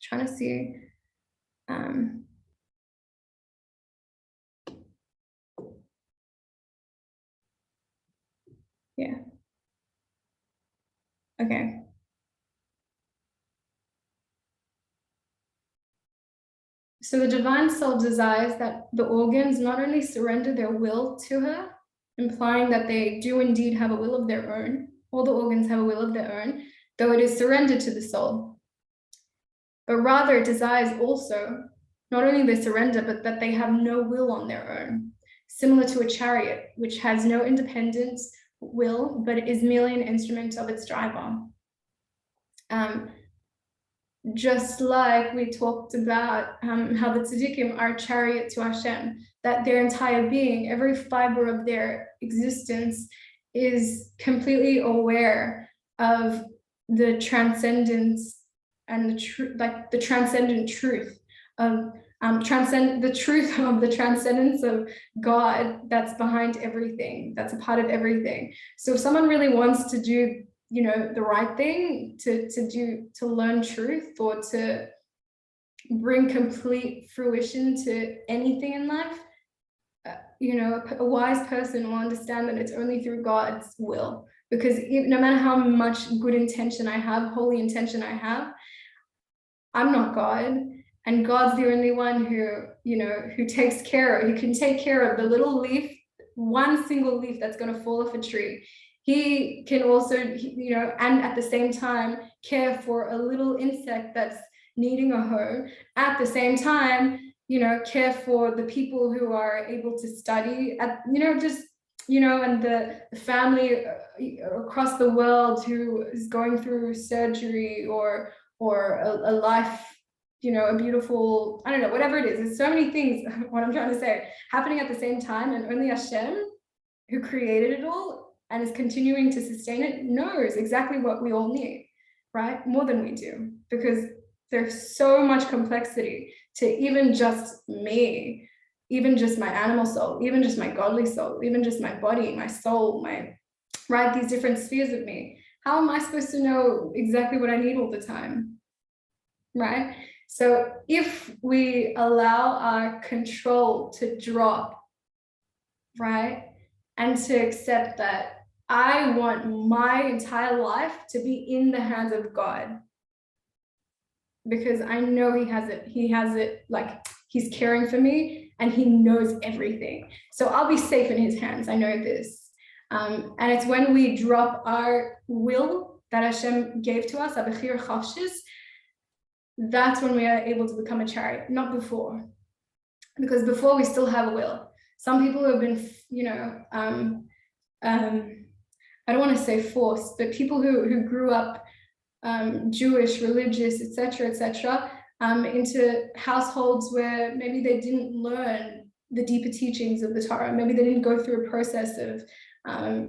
trying to see. Yeah. Okay. So the divine soul desires that the organs not only surrender their will to her, implying that they do indeed have a will of their own, all the organs have a will of their own, though it is surrendered to the soul, but rather it desires also not only they surrender, but that they have no will on their own, similar to a chariot, which has no independent will, but is merely an instrument of its driver. Just like we talked about how the tzaddikim are a chariot to Hashem, that their entire being, every fiber of their existence is completely aware of the transcendence and the truth, like the transcendent truth of the truth of the transcendence of God that's behind everything, that's a part of everything. So if someone really wants to do the right thing, to learn truth or to bring complete fruition to anything in life, a wise person will understand that it's only through God's will, because no matter how much good intention I have, holy intention I have, I'm not God, and God's the only one who takes care, who can take care of the little leaf, one single leaf that's going to fall off a tree. He can also, and at the same time, care for a little insect that's needing a home. At the same time, care for the people who are able to study, and the family across the world who is going through surgery or a life, a beautiful, I don't know, whatever it is. There's so many things, what I'm trying to say, happening at the same time, and only Hashem, who created it all and is continuing to sustain it, knows exactly what we all need, right? More than we do, because there's so much complexity to even just me, even just my animal soul, even just my godly soul, even just my body, my soul, these different spheres of me. How am I supposed to know exactly what I need all the time, right? So if we allow our control to drop, right, and to accept that I want my entire life to be in the hands of God, because I know he has it, like he's caring for me and he knows everything. So I'll be safe in his hands. I know this. And it's when we drop our will that Hashem gave to us, that's when we are able to become a chariot, not before. Because before we still have a will. Some people have been, I don't want to say forced, but people who grew up Jewish, religious, etc., into households where maybe they didn't learn the deeper teachings of the Torah. Maybe they didn't go through a process of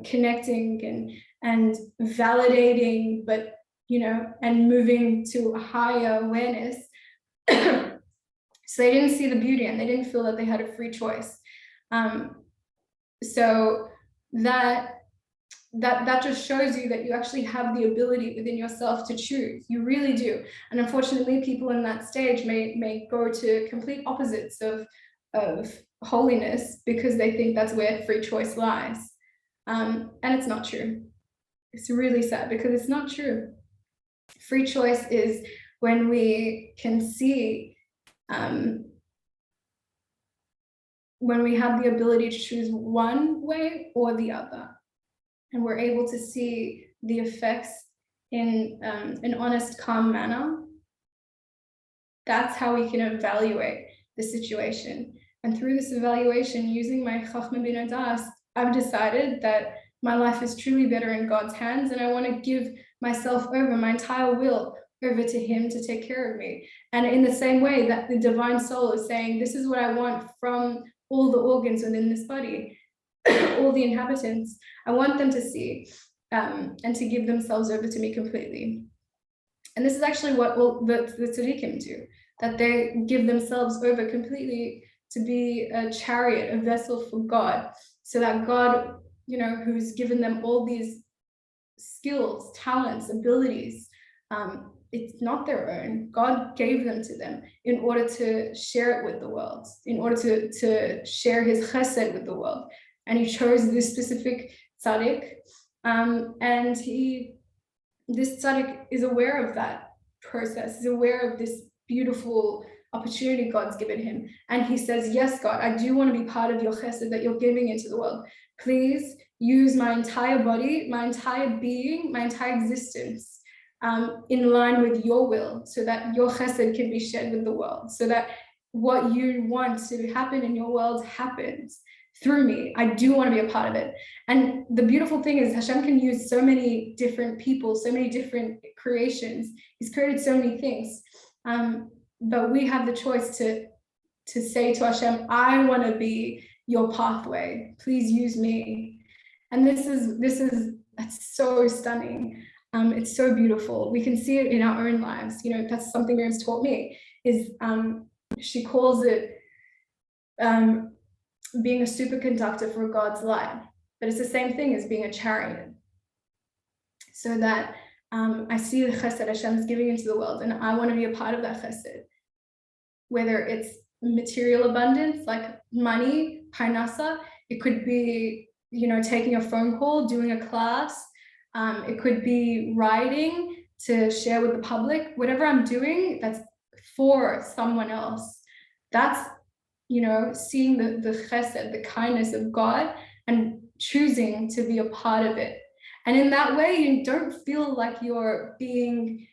connecting and validating, but and moving to a higher awareness. So they didn't see the beauty and they didn't feel that they had a free choice. So that just shows you that you actually have the ability within yourself to choose. You really do. And unfortunately, people in that stage may go to complete opposites of holiness because they think that's where free choice lies. And it's not true. It's really sad because it's not true. Free choice is when we can see, when we have the ability to choose one way or the other. And we're able to see the effects in an honest, calm manner. That's how we can evaluate the situation. And through this evaluation, using my Chachma Bin Adas, I've decided that my life is truly better in God's hands, and I want to give myself over, my entire will over to him to take care of me. And in the same way that the divine soul is saying, this is what I want from all the organs within this body, all the inhabitants, I want them to see and to give themselves over to me completely. And this is actually what the tzaddikim do, that they give themselves over completely to be a chariot, a vessel for God, so that God, who's given them all these skills, talents, abilities, it's not their own. God gave them to them in order to share it with the world, in order to share his chesed with the world. And he chose this specific tzaddik, and this tzaddik is aware of that process, is aware of this beautiful opportunity God's given him. And he says, yes, God, I do want to be part of your chesed that you're giving into the world. Please use my entire body, my entire being, my entire existence in line with your will, so that your chesed can be shared with the world, so that what you want to happen in your world happens through me. I do want to be a part of it. And the beautiful thing is Hashem can use so many different people, so many different creations. He's created so many things. But we have the choice to say to Hashem, I want to be your pathway. Please use me. And that's so stunning. It's so beautiful. We can see it in our own lives. That's something Miriam's taught me, is she calls it being a superconductor for God's light, but it's the same thing as being a chariot. So that I see the chesed Hashem's giving into the world, and I want to be a part of that chesed. Whether it's material abundance, like money, parnasa, it could be, taking a phone call, doing a class, it could be writing to share with the public. Whatever I'm doing that's for someone else, that's seeing the chesed, the kindness of God, and choosing to be a part of it. And in that way, you don't feel like you're being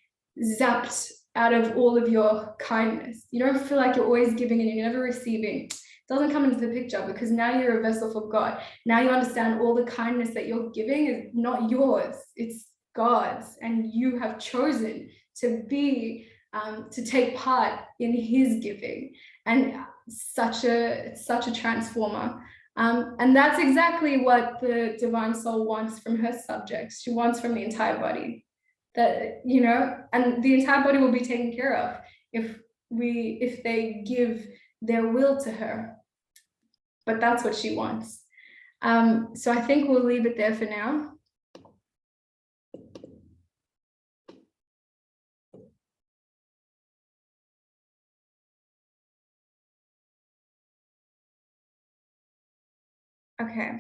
zapped out of all of your kindness. You don't feel like you're always giving and you're never receiving. It doesn't come into the picture, because now you're a vessel for God. Now you understand all the kindness that you're giving is not yours, it's God's, and you have chosen to be to take part in his giving. And such a transformer. And that's exactly what the divine soul wants from her subjects. She wants from the entire body, that, and the entire body will be taken care of if they give their will to her. But that's what she wants. So I think we'll leave it there for now. Okay.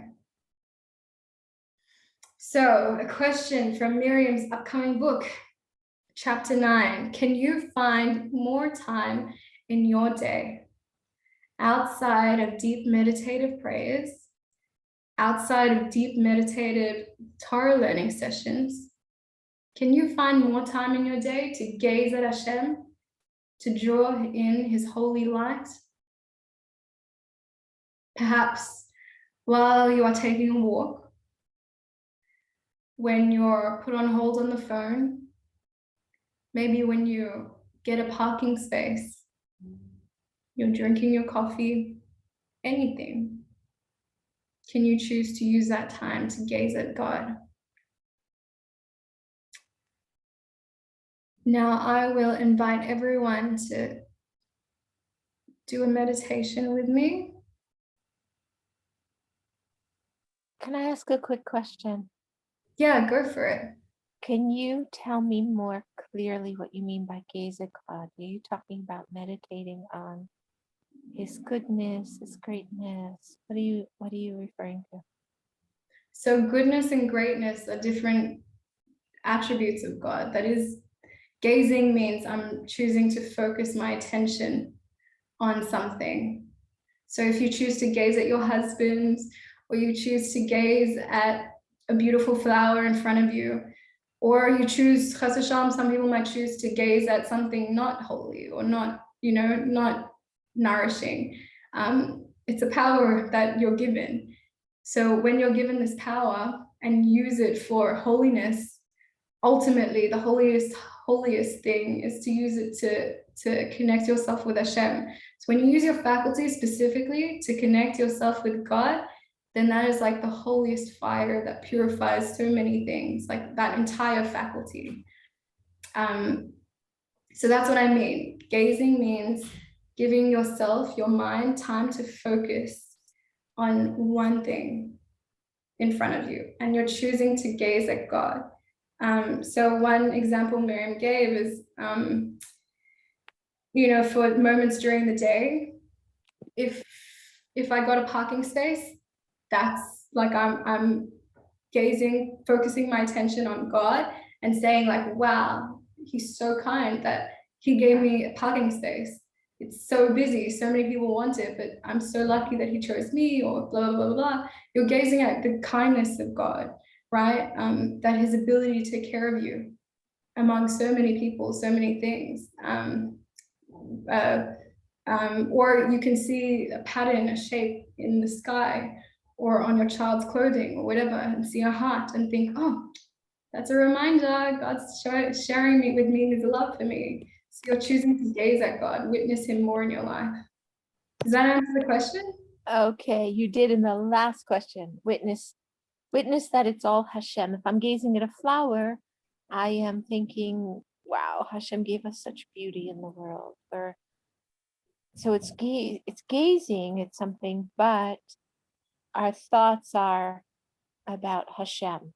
So a question from Miriam's upcoming book, chapter 9. Can you find more time in your day outside of deep meditative prayers, outside of deep meditative Torah learning sessions? Can you find more time in your day to gaze at Hashem, to draw in his holy light? Perhaps while you are taking a walk, when you're put on hold on the phone, maybe when you get a parking space, you're drinking your coffee, anything. Can you choose to use that time to gaze at God? Now I will invite everyone to do a meditation with me.
Can I ask a quick question?
Yeah, go for it.
Can you tell me more clearly what you mean by gaze at God? Are you talking about meditating on his goodness, his greatness? What are you referring to?
So goodness and greatness are different attributes of God. That is, gazing means I'm choosing to focus my attention on something. So if you choose to gaze at your husband, or you choose to gaze at a beautiful flower in front of you, or you choose, chas v'shalom, some people might choose to gaze at something not holy or not, not nourishing. It's a power that you're given. So when you're given this power and use it for holiness, ultimately the holiest thing is to use it to connect yourself with Hashem. So when you use your faculty specifically to connect yourself with God, then that is like the holiest fire that purifies so many things, like that entire faculty. So that's what I mean. Gazing means giving yourself, your mind, time to focus on one thing in front of you, and you're choosing to gaze at God. So one example Miriam gave is, for moments during the day, if I got a parking space, that's like I'm gazing, focusing my attention on God and saying like, wow, he's so kind that he gave me a parking space. It's so busy, so many people want it, but I'm so lucky that he chose me, or blah, blah, blah, blah. You're gazing at the kindness of God, right? That his ability to take care of you among so many people, so many things. Or you can see a pattern, a shape in the sky or on your child's clothing or whatever, and see a heart and think, oh, that's a reminder. God's sharing with me his love for me. So you're choosing to gaze at God, witness him more in your life. Does that answer the question?
Okay, you did in the last question. Witness that it's all Hashem. If I'm gazing at a flower, I am thinking, wow, Hashem gave us such beauty in the world. So it's gazing at something, but our thoughts are about Hashem,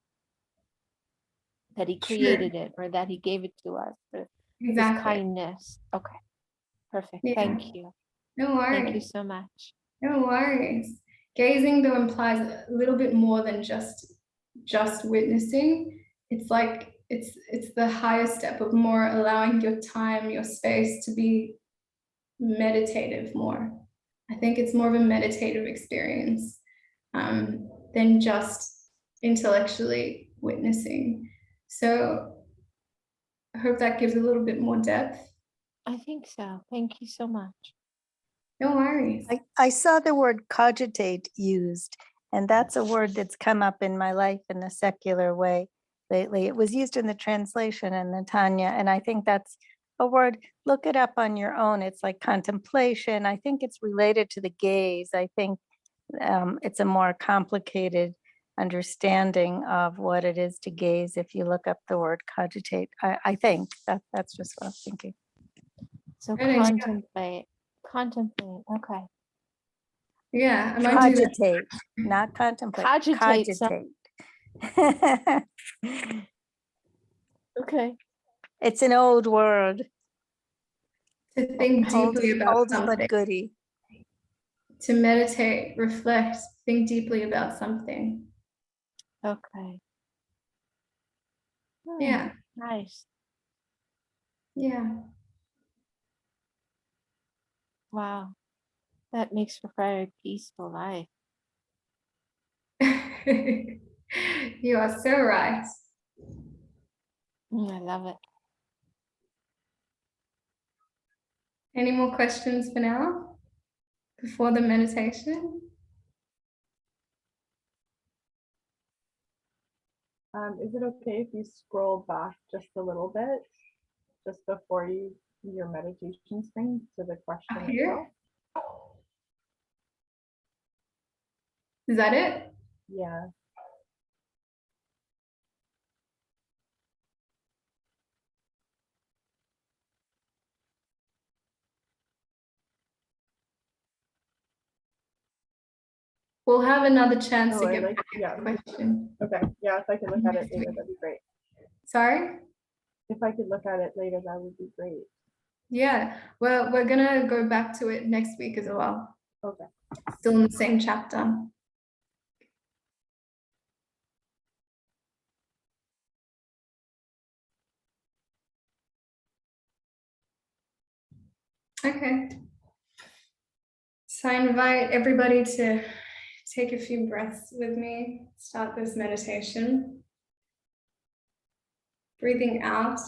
that he created it, or that he gave it to us, his kindness. Okay, perfect. Yeah. Thank you.
No worries.
Thank you so much.
No worries. Gazing though implies a little bit more than just witnessing. It's like it's the higher step of more allowing your time, your space to be meditative more. I think it's more of a meditative experience than just intellectually witnessing. So I hope that gives a little bit more depth.
I think so. Thank you so much.
No worries.
I saw the word cogitate used, and that's a word that's come up in my life in a secular way lately. It was used in the translation in the Tanya, and I think that's a word, look it up on your own. It's like contemplation. I think it's related to the gaze. I think it's a more complicated understanding of what it is to gaze if you look up the word cogitate. I think that's just what I'm thinking.
So contemplate. Okay.
Yeah,
cogitate, not contemplate.
Cogitate. Okay.
It's an old word.
To think deeply about
oldie
something.
but goodie.
to meditate, reflect, think deeply about something.
Okay. Hmm,
Yeah,
nice.
yeah.
Wow. That makes for a very peaceful life.
You are so right.
I love it.
Any more questions for now before the meditation?
Is it okay if you scroll back just a little bit, just before your meditation screen to the question
Here?
itself?
Is that it?
Yeah.
We'll have another chance
Oh,
to
I
get
like,
back to
yeah.
the question.
Okay. Yeah, if I could look at it later, that'd be great.
Sorry?
If I could look at it later, that would be great.
Yeah, well, we're gonna go back to it next week as well.
Okay.
Still in the same chapter. Okay. So I invite everybody to take a few breaths with me, start this meditation. Breathing out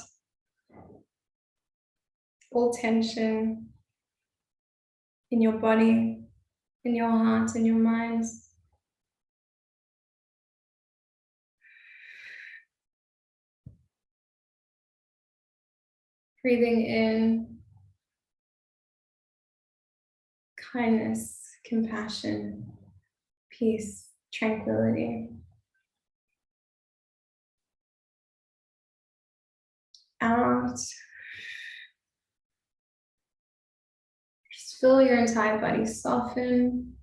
all tension in your body, in your heart, in your mind. Breathing in kindness, compassion, peace, tranquility. Out. Just feel your entire body soften.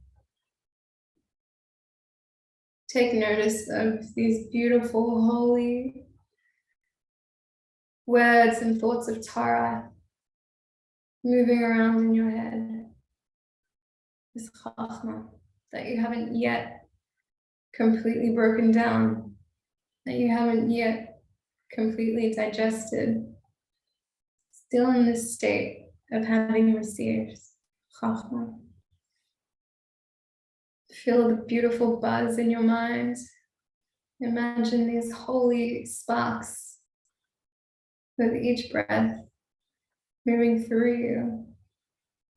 Take notice of these beautiful, holy words and thoughts of Tara moving around in your head. This chachma that you haven't yet completely broken down, that you haven't yet completely digested, still in this state of having received chachma. Feel the beautiful buzz in your mind. Imagine these holy sparks with each breath moving through you,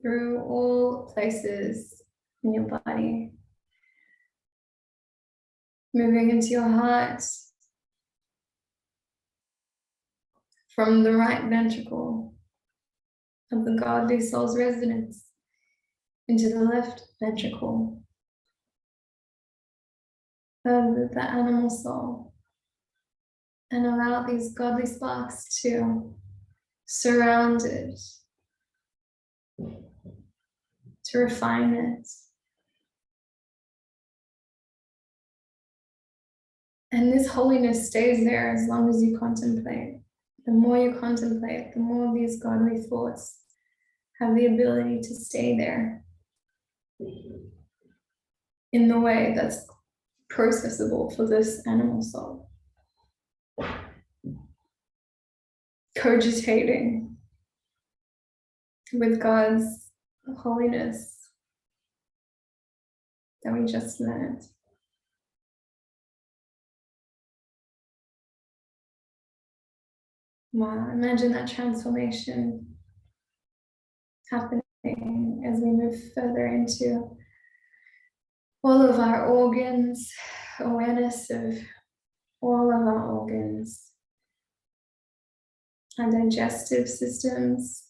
through all places in your body, moving into your heart, from the right ventricle of the godly soul's resonance into the left ventricle of the animal soul, and allow these godly sparks to surround it, to refine it. And this holiness stays there as long as you contemplate. The more you contemplate, the more these godly thoughts have the ability to stay there in the way that's processable for this animal soul. Cogitating with God's holiness that we just learned. Wow, imagine that transformation happening as we move further into all of our organs, awareness of all of our organs, our digestive systems,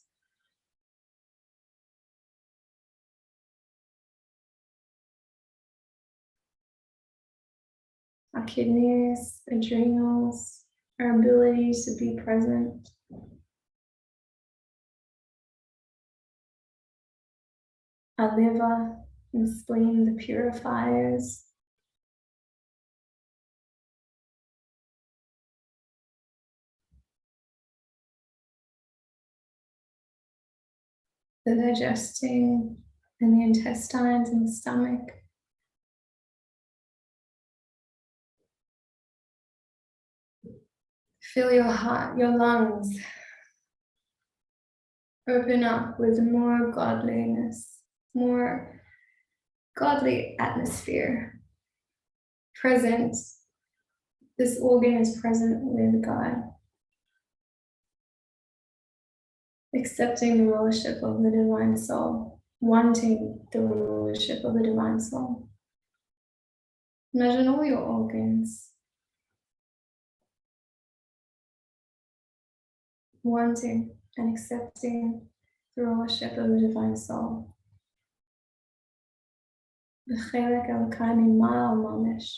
our kidneys, adrenals, our ability to be present. Our liver and spleen, the purifiers. The digesting and the intestines and the stomach. Feel your heart, your lungs open up with more godliness, more godly atmosphere. Present, this organ is present with God. Accepting the rulership of the divine soul, wanting the rulership of the divine soul. Imagine all your organs wanting and accepting the rulership of the divine soul. B'chelek Elokai mima'al mamish.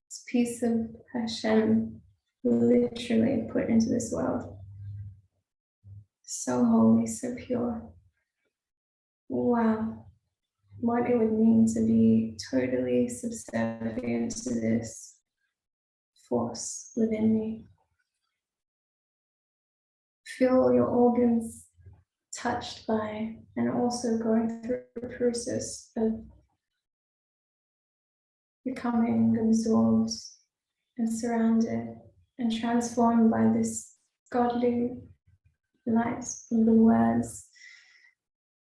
This piece of Hashem literally put into this world. So holy, so pure. Wow. What it would mean to be totally subservient to this force within me. Feel your organs touched by and also going through the process of becoming absorbed and surrounded and transformed by this godly light of the words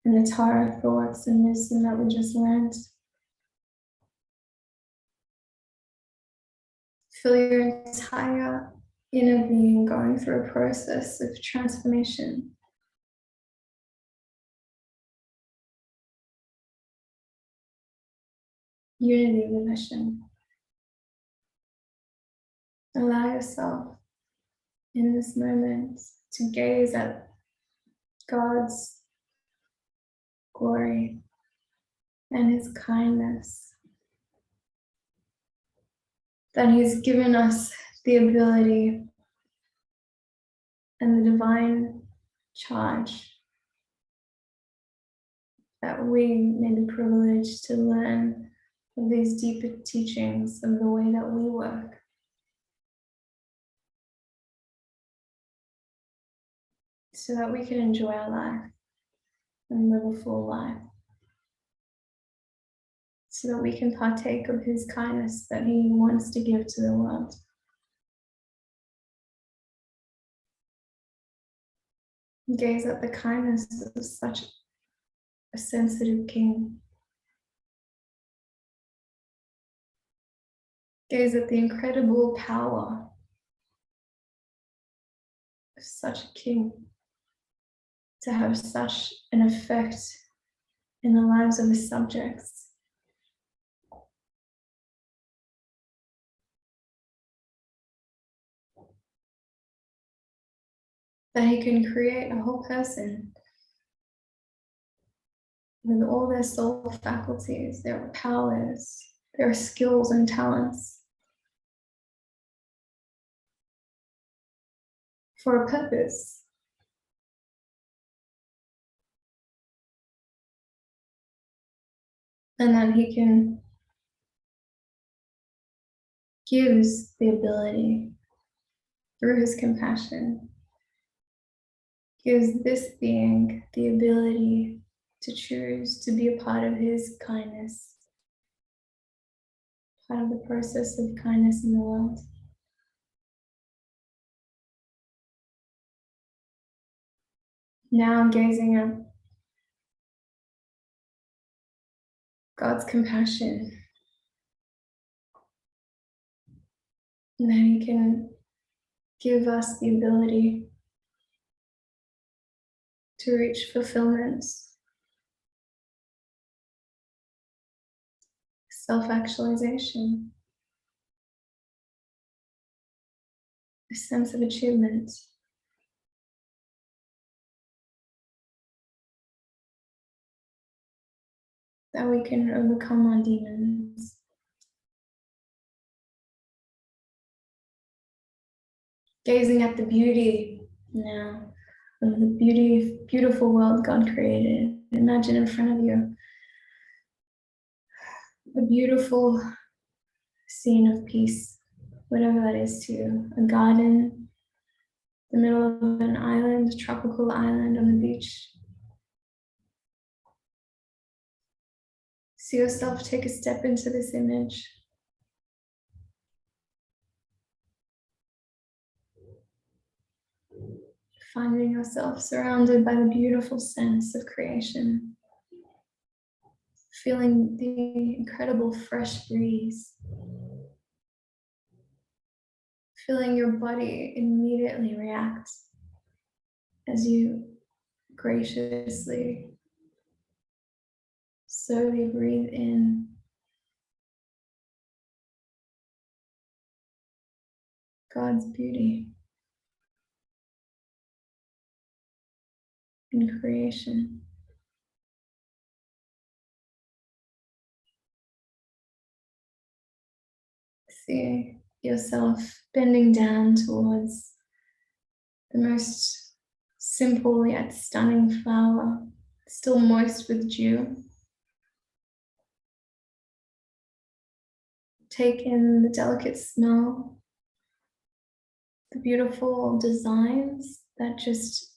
and the Torah thoughts and wisdom that we just learned. Feel your entire inner being going through a process of transformation. Unity with Hashem. Allow yourself in this moment to gaze at God's glory and His kindness, that He's given us the ability and the divine charge that we may be privileged to learn of these deeper teachings of the way that we work. So that we can enjoy our life and live a full life. So that we can partake of His kindness that He wants to give to the world. Gaze at the kindness of such a sensitive king. Gaze at the incredible power of such a king to have such an effect in the lives of his subjects. That he can create a whole person with all their soul faculties, their powers, their skills and talents for a purpose. And that he can gives the ability through his compassion, gives this being the ability to choose to be a part of his kindness, part of the process of kindness in the world. Now gazing at God's compassion, and that he can give us the ability to reach fulfillment, self-actualization, a sense of achievement. That we can overcome our demons. Gazing at the beauty now of the beautiful world God created. Imagine in front of you a beautiful scene of peace, whatever that is to you. A garden, the middle of an island, a tropical island on the beach. See yourself take a step into this image. Finding yourself surrounded by the beautiful sense of creation. Feeling the incredible fresh breeze. Feeling your body immediately react as you graciously, slowly breathe in. God's beauty in creation. See yourself bending down towards the most simple yet stunning flower, still moist with dew. Take in the delicate smell, the beautiful designs that just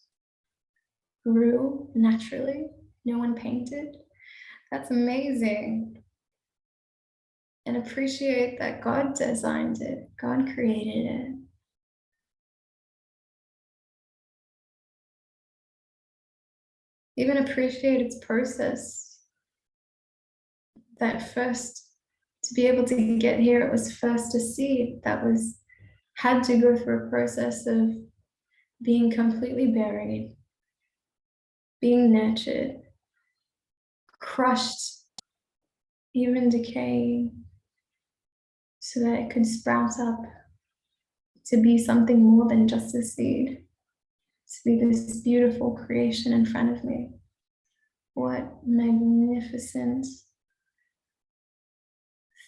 grew naturally, no one painted. That's amazing. And appreciate that God designed it, God created it. Even appreciate its process. That first, to be able to get here, it was first a seed that had to go through a process of being completely buried, being nurtured, crushed, even decaying, so that it could sprout up to be something more than just a seed, to be this beautiful creation in front of me. What magnificent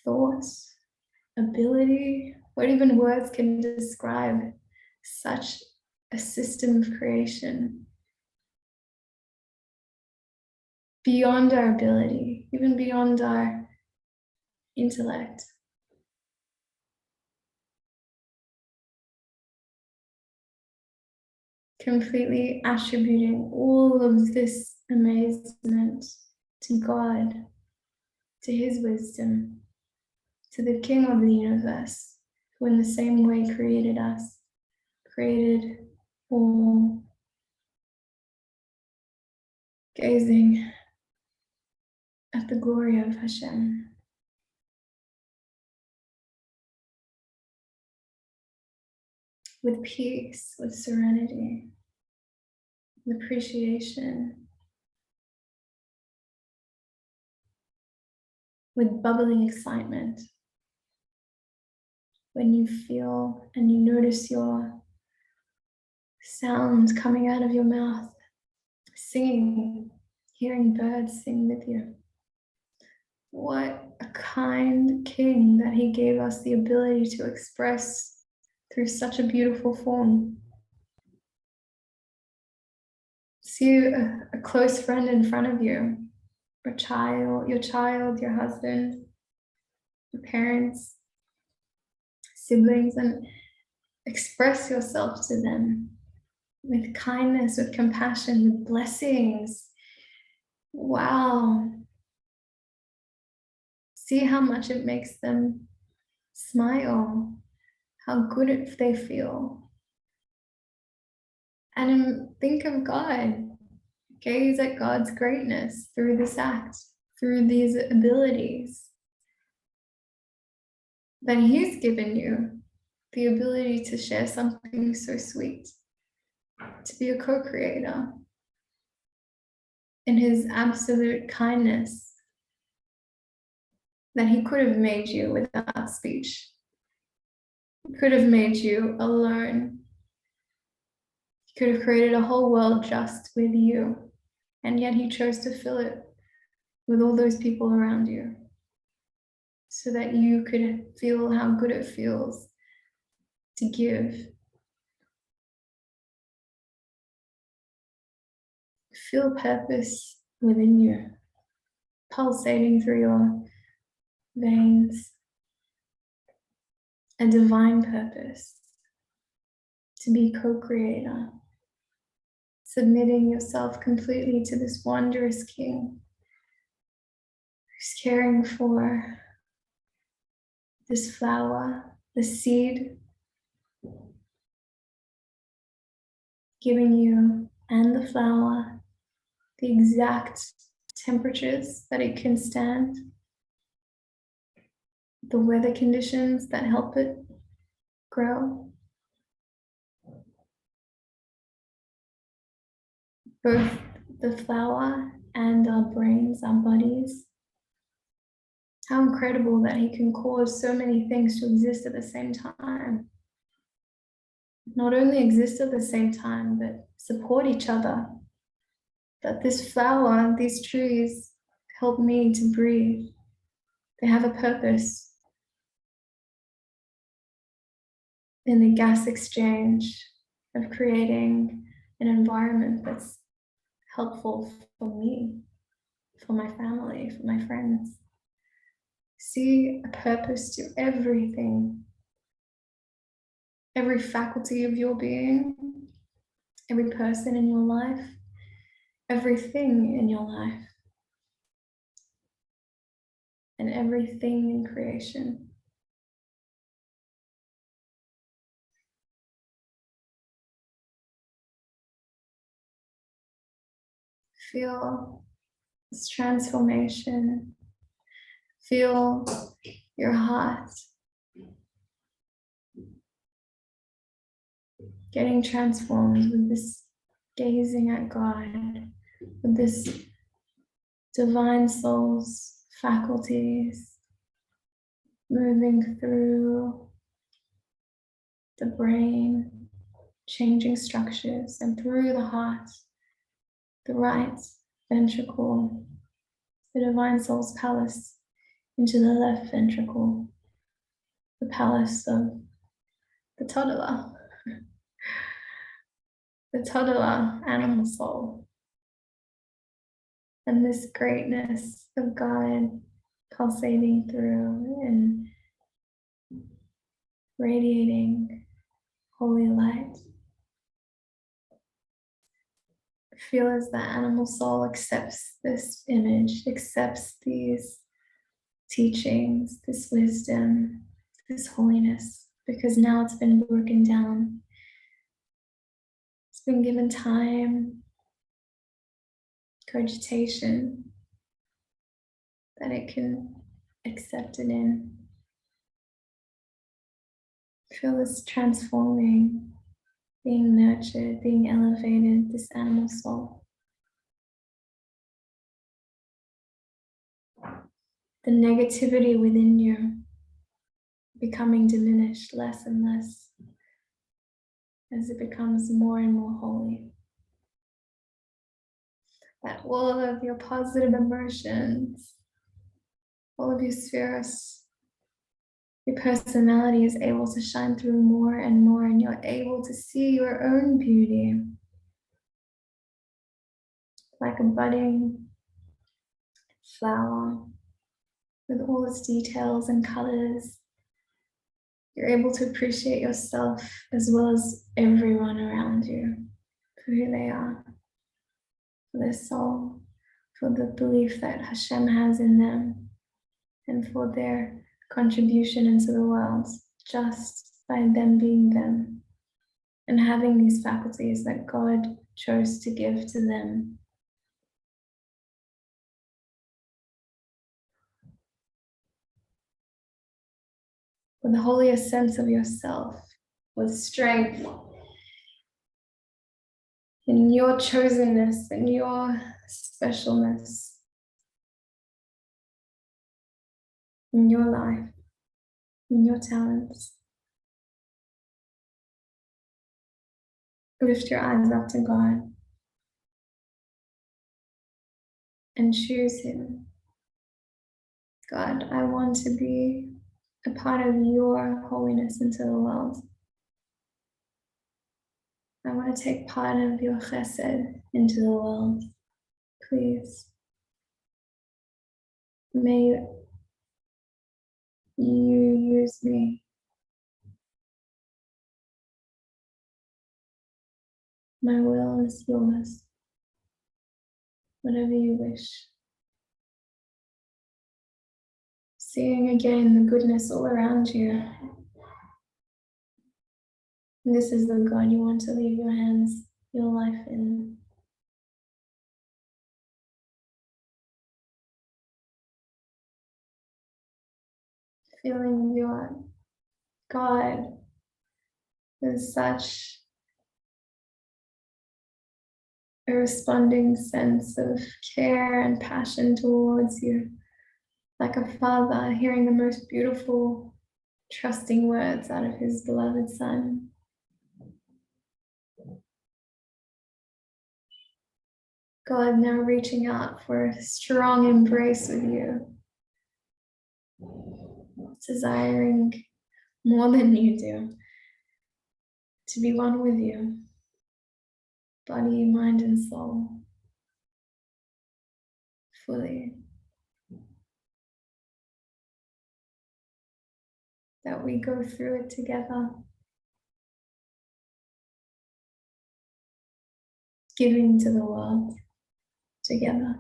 thoughts, ability, what even words can describe such a system of creation beyond our ability, even beyond our intellect. Completely attributing all of this amazement to God, to His wisdom, to the King of the universe, who in the same way created us, created all. Gazing at the glory of Hashem. With peace, with serenity, with appreciation, with bubbling excitement. When you feel and you notice your sounds coming out of your mouth, singing, hearing birds sing with you. What a kind King that He gave us the ability to express through such a beautiful form. See a close friend in front of you, your child, your husband, your parents, siblings, and express yourself to them with kindness, with compassion, with blessings. Wow. See how much it makes them smile, how good they feel. And think of God. Gaze at God's greatness through this act, through these abilities that He's given you, the ability to share something so sweet, to be a co-creator in His absolute kindness, that He could have made you without speech. He could have made you alone. He could have created a whole world just with you, and yet He chose to fill it with all those people around you so that you could feel how good it feels to give. Feel purpose within you, pulsating through your veins, a divine purpose to be co-creator, submitting yourself completely to this wondrous King who's caring for this flower, the seed, giving you and the flower the exact temperatures that it can stand, the weather conditions that help it grow. Both the flower and our brains, our bodies. How incredible that he can cause so many things to exist at the same time. Not only exist at the same time, but support each other. That this flower, these trees help me to breathe. They have a purpose in the gas exchange of creating an environment that's helpful for me, for my family, for my friends. See a purpose to everything, every faculty of your being, every person in your life, everything in your life, and everything in creation. Feel this transformation. Feel your heart getting transformed with this gazing at God, with this divine soul's faculties moving through the brain, changing structures, and through the heart, the right ventricle, the divine soul's palace, into the left ventricle, the palace of the toddler, the toddler animal soul. And this greatness of God pulsating through and radiating holy light. Feel as the animal soul accepts this image, accepts these teachings, this wisdom, this holiness, because now it's been broken down. It's been given time, cogitation, that it can accept it in. Feel this transforming, being nurtured, being elevated, this animal soul. The negativity within you becoming diminished less and less as it becomes more and more holy. That all of your positive emotions, all of your spheres, your personality is able to shine through more and more, and you're able to see your own beauty like a budding flower with all its details and colors. You're able to appreciate yourself as well as everyone around you for who they are, for their soul, for the belief that Hashem has in them, and for their contribution into the world just by them being them and having these faculties that God chose to give to them. With the holiest sense of yourself, with strength in your chosenness and your specialness in your life, in your talents. Lift your eyes up to God and choose Him. God, I want to be a part of your holiness into the world. I want to take part of your chesed into the world. Please, may you use me. My will is yours. Whatever you wish. Seeing again the goodness all around you. And this is the God you want to leave your hands, your life in. Feeling your God with such a responding sense of care and passion towards you, like a father hearing the most beautiful, trusting words out of his beloved son. God now reaching out for a strong embrace with you, desiring more than you do to be one with you, body, mind, and soul, fully. That we go through it together, giving to the world together.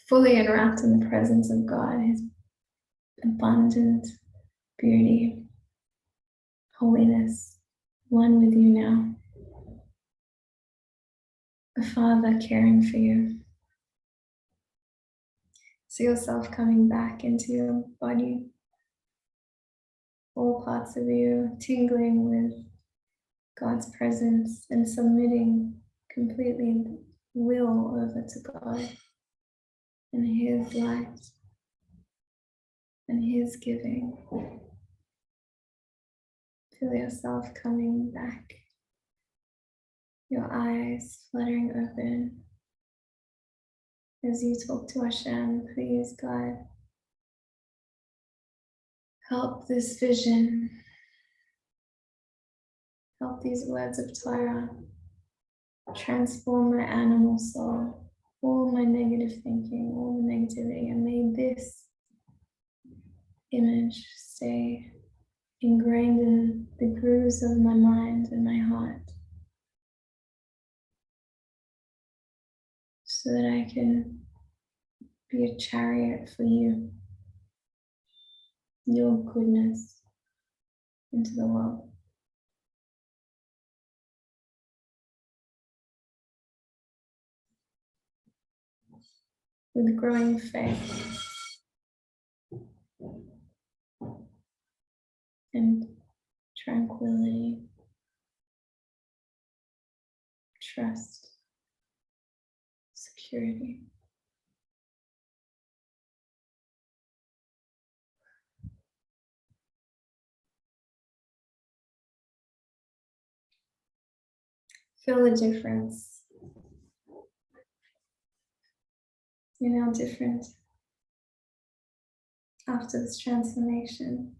Fully enwrapped in the presence of God, his abundant beauty, holiness, one with you now. A Father caring for you. See yourself coming back into your body, all parts of you tingling with God's presence and submitting completely will over to God and his light and his giving. Feel yourself coming back, your eyes fluttering open as you talk to Hashem. Please, God, help this vision, help these words of Torah transform my animal soul, all my negative thinking, all the negativity, and may this image stay ingrained in the grooves of my mind and my heart, so that I can be a chariot for you, your goodness into the world. With growing faith and tranquility, trust, security. Feel the difference. You're now different after this transformation.